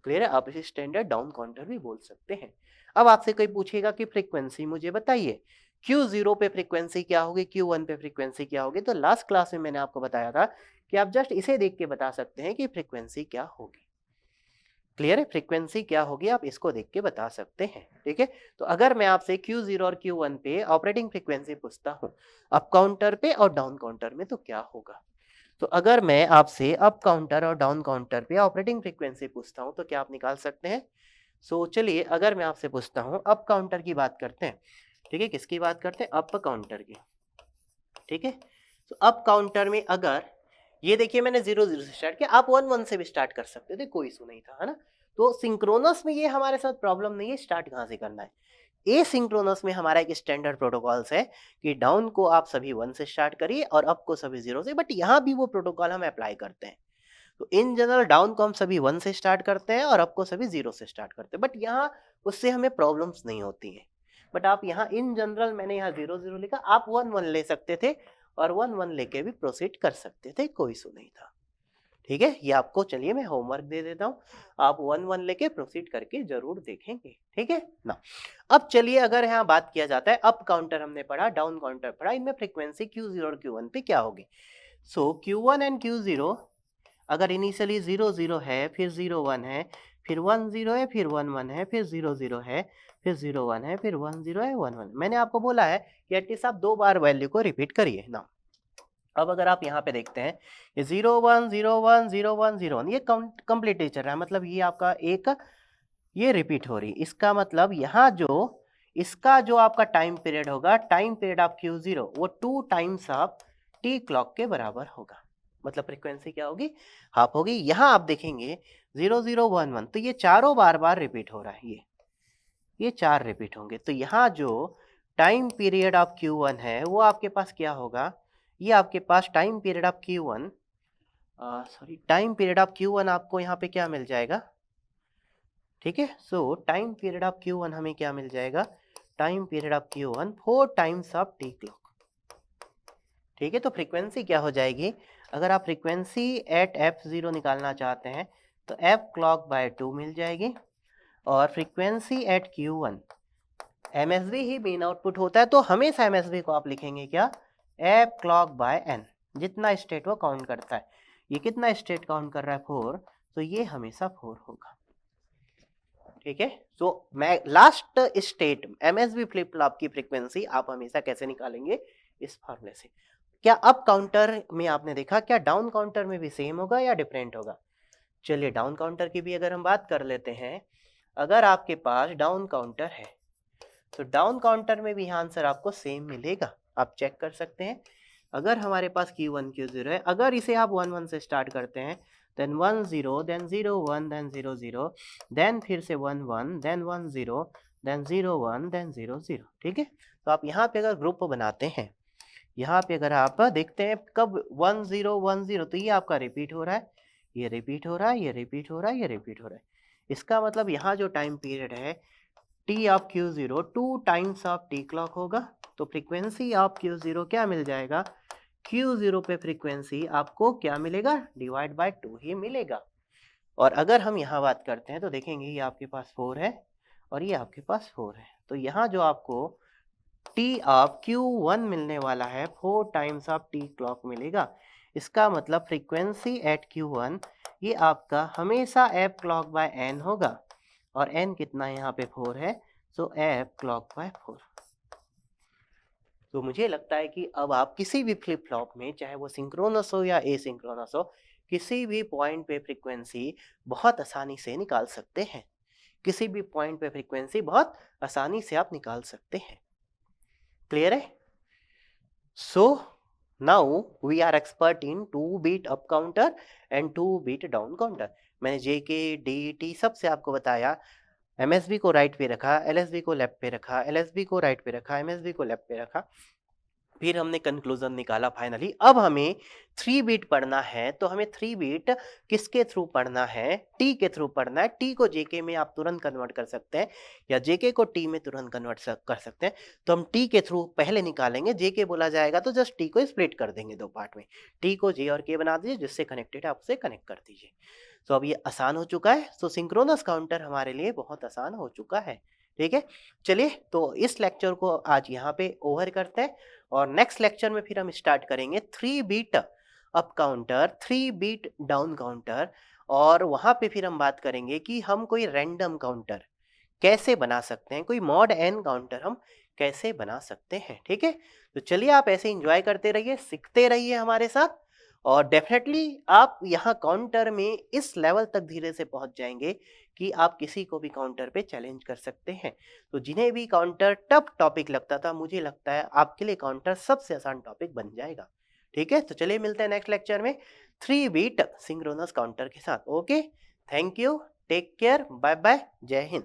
Speaker 1: क्लियर है, आप इसे स्टैंडर्ड डाउन काउंटर भी बोल सकते हैं। अब आपसे कोई पूछेगा कि फ्रीक्वेंसी मुझे बताइए, Q0 पे फ्रीक्वेंसी क्या होगी, Q1 पे फ्रीक्वेंसी क्या होगी। तो लास्ट क्लास में मैंने आपको बताया था कि आप जस्ट इसे देख के बता सकते हैं कि फ्रीक्वेंसी क्या होगी। क्लियर है, फ्रीक्वेंसी क्या होगी आप इसको देख के बता सकते हैं। ठीक है, तो अगर मैं आपसे Q0 और Q1 पे ऑपरेटिंग फ्रीक्वेंसी पूछता हूँ, अप काउंटर पे और डाउन काउंटर में, तो क्या होगा। तो अगर मैं आपसे अप काउंटर और डाउन काउंटर पे ऑपरेटिंग फ्रीक्वेंसी पूछता हूँ तो क्या आप निकाल सकते हैं। सो चलिए, अगर मैं आपसे पूछता हूँ, अप काउंटर की बात करते हैं। ठीक है, किसकी बात करते हैं, अप काउंटर की। ठीक है, तो अप काउंटर में अगर ये देखिए मैंने 0 0 से स्टार्ट किया, आप 1 1 से भी स्टार्ट कर सकते थे, कोई इशू नहीं था, है ना। तो सिंक्रोनस में ये हमारे साथ प्रॉब्लम नहीं है, स्टार्ट कहाँ से करना है। एसिंक्रोनस में हमारा एक स्टैंडर्ड प्रोटोकॉल्स है कि डाउन को आप सभी 1 से स्टार्ट करिए और अप को सभी 0 से, बट यहाँ भी वो प्रोटोकॉल हम अप्लाई करते हैं। तो इन जनरल डाउन को हम सभी 1 से स्टार्ट करते हैं और अप को सभी 0 से स्टार्ट करते हैं, बट यहाँ उससे हमें प्रॉब्लम्स नहीं होती हैं। बट आप यहाँ इन जनरल, मैंने यहाँ 0 0 लिखा, आप 1 1 ले सकते थे और 1 1 लेके भी प्रोसीड कर सकते थे, कोई इशू नहीं था। ठीक है, ये आपको, चलिए मैं होमवर्क दे देता हूँ, आप 1 1 लेके प्रोसीड करके जरूर देखेंगे। ठीक है ना। अब चलिए, अगर यहाँ बात किया जाता है, अप काउंटर हमने पढ़ा, डाउन काउंटर पढ़ा, इनमें फ्रीक्वेंसी Q0 और Q1 पे क्या होगी। सो Q1 एंड Q0 अगर इनिशियली 0 0 है, फिर 0 1 है, फिर 1 0 है, फिर 1 1 है, फिर 0 0 है, फिर 0 1 है, फिर 1 0 है, 1 1। मैंने आपको बोला है कि एटलीस्ट आप 2 बार वैल्यू को रिपीट करिए ना। अब अगर आप यहाँ पे देखते हैं, ये 0 1 0 1 0 1 0 1, ये कंप्लीट चल रहा है, मतलब ये आपका एक, ये रिपीट हो रही। इसका मतलब यहाँ जो, इसका जो आपका टाइम पीरियड होगा, टाइम पीरियड ऑफ Q0 वो 2 टाइम्स ऑफ टी क्लॉक के बराबर होगा। मतलब फ्रीक्वेंसी क्या होगी, हाफ होगी। यहाँ आप देखेंगे 0 0 1 1, तो ये चारों बार बार रिपीट हो रहा है, ये 4 रिपीट होंगे। तो यहाँ जो टाइम पीरियड ऑफ Q1 है वो आपके पास क्या होगा, ये आपके पास time period of Q1, sorry, time period of Q1 आपको यहाँ पे क्या मिल जाएगा। ठीक है, सो टाइम पीरियड ऑफ Q1 हमें क्या मिल जाएगा, time period of Q1 4 times of T clock. ठीक है, तो फ्रीक्वेंसी क्या हो जाएगी, अगर आप फ्रीक्वेंसी एट f0 निकालना चाहते हैं तो f clock by 2 मिल जाएगी, और फ्रीक्वेंसी एट Q1 MSB ही मेन आउटपुट होता है, तो हमेशा MSB को आप लिखेंगे क्या, एफ क्लॉक बाय एन, जितना स्टेट वो काउंट करता है। ये कितना स्टेट काउंट कर रहा है, 4, तो ये हमेशा 4 होगा। ठीक है, तो मैं last state MSB flip flop की फ्रीक्वेंसी आप हमेशा कैसे निकालेंगे, इस फॉर्मूले से। क्या अप काउंटर में आपने देखा, क्या डाउन काउंटर में भी सेम होगा या डिफरेंट होगा? चलिए डाउन काउंटर की भी अगर हम बात कर लेते हैं, अगर आपके पास डाउन काउंटर है तो डाउन काउंटर में भी आंसर आपको सेम मिलेगा, आप चेक कर सकते हैं। अगर हमारे पास Q1 Q0 है, अगर इसे आप 1 1 से स्टार्ट करते हैं, देन 1 0, देन 0 1, देन 0 0, देन फिर से 1 1, देन 1 0, देन 0 1, देन 0 0। ठीक है, तो आप यहाँ पे अगर ग्रुप बनाते हैं, यहाँ पे अगर आप देखते हैं कब 1 0 1 0, तो ये आपका रिपीट हो रहा है, ये रिपीट हो रहा है, ये रिपीट हो रहा है, ये रिपीट हो रहा है। इसका मतलब यहाँ जो टाइम पीरियड है T of Q0 2 times of T clock होगा, तो फ्रीक्वेंसी ऑफ Q0 क्या मिल जाएगा, Q0 पे फ्रीक्वेंसी आपको क्या मिलेगा, डिवाइड बाय 2 ही मिलेगा। और अगर हम यहाँ बात करते हैं तो देखेंगे ये आपके पास 4 है और ये आपके पास 4 है, तो यहाँ जो आपको टी ऑफ Q1 मिलने वाला है 4 टाइम्स ऑफ टी क्लॉक मिलेगा। इसका मतलब फ्रीक्वेंसी एट Q1 ये आपका हमेशा एफ क्लॉक बाय एन होगा, और n कितना यहाँ पे 4 है, सो एफ क्लॉक बाय 4। तो मुझे लगता है कि अब आप किसी भी फ्लिप फ्लॉप में, चाहे वो सिंक्रोनस हो या एसिंक्रोनस हो, किसी भी पॉइंट पे फ्रीक्वेंसी बहुत आसानी से निकाल सकते हैं। किसी भी पॉइंट पे फ्रीक्वेंसी बहुत आसानी से आप निकाल सकते हैं। क्लियर है? So now we are expert in 2 bit up counter and 2 bit down counter. मैंने JK DT सबसे आपको बताया, MSB को राइट पे रखा, LSB को लेफ्ट पे रखा, LSB को राइट पे रखा, MSB को लेफ्ट पे रखा, फिर हमने कंक्लूजन निकाला फाइनली। अब हमें 3 बीट पढ़ना है, तो हमें 3 बीट किसके थ्रू पढ़ना है, टी के थ्रू पढ़ना है। टी को JK में आप तुरंत कन्वर्ट कर सकते हैं या JK को टी में तुरंत कन्वर्ट कर सकते हैं, तो हम टी के थ्रू पहले निकालेंगे। JK बोला जाएगा तो जस्ट टी को स्प्लिट कर देंगे 2 पार्ट में, टी को J और K बना दीजिए, जिससे कनेक्टेड है आपसे कनेक्ट कर दीजिए। तो अब ये आसान हो चुका है, तो सिंक्रोनस काउंटर हमारे लिए बहुत आसान हो चुका है। ठीक है, चलिए तो इस लेक्चर को आज यहाँ पे ओवर करते हैं, और नेक्स्ट लेक्चर में फिर हम स्टार्ट करेंगे 3 bit up counter, 3 bit down counter, और वहाँ पे फिर हम बात करेंगे कि हम कोई रैंडम काउंटर कैसे बना सकते हैं, कोई मॉड एन काउंटर हम कैसे बना सकते हैं। ठीक है, तो चलिए आप ऐसे एंजॉय करते रहिए, सीखते रहिए हमारे साथ, और डेफिनेटली आप यहाँ काउंटर में इस लेवल तक धीरे से पहुंच जाएंगे कि आप किसी को भी काउंटर पे चैलेंज कर सकते हैं। तो जिन्हें भी काउंटर टफ टॉपिक लगता था, मुझे लगता है आपके लिए काउंटर सबसे आसान टॉपिक बन जाएगा। ठीक है, तो चलिए मिलते हैं नेक्स्ट लेक्चर में 3 बीट सिंक्रोनस काउंटर के साथ। Okay, thank you, take care, bye bye, जय हिंद।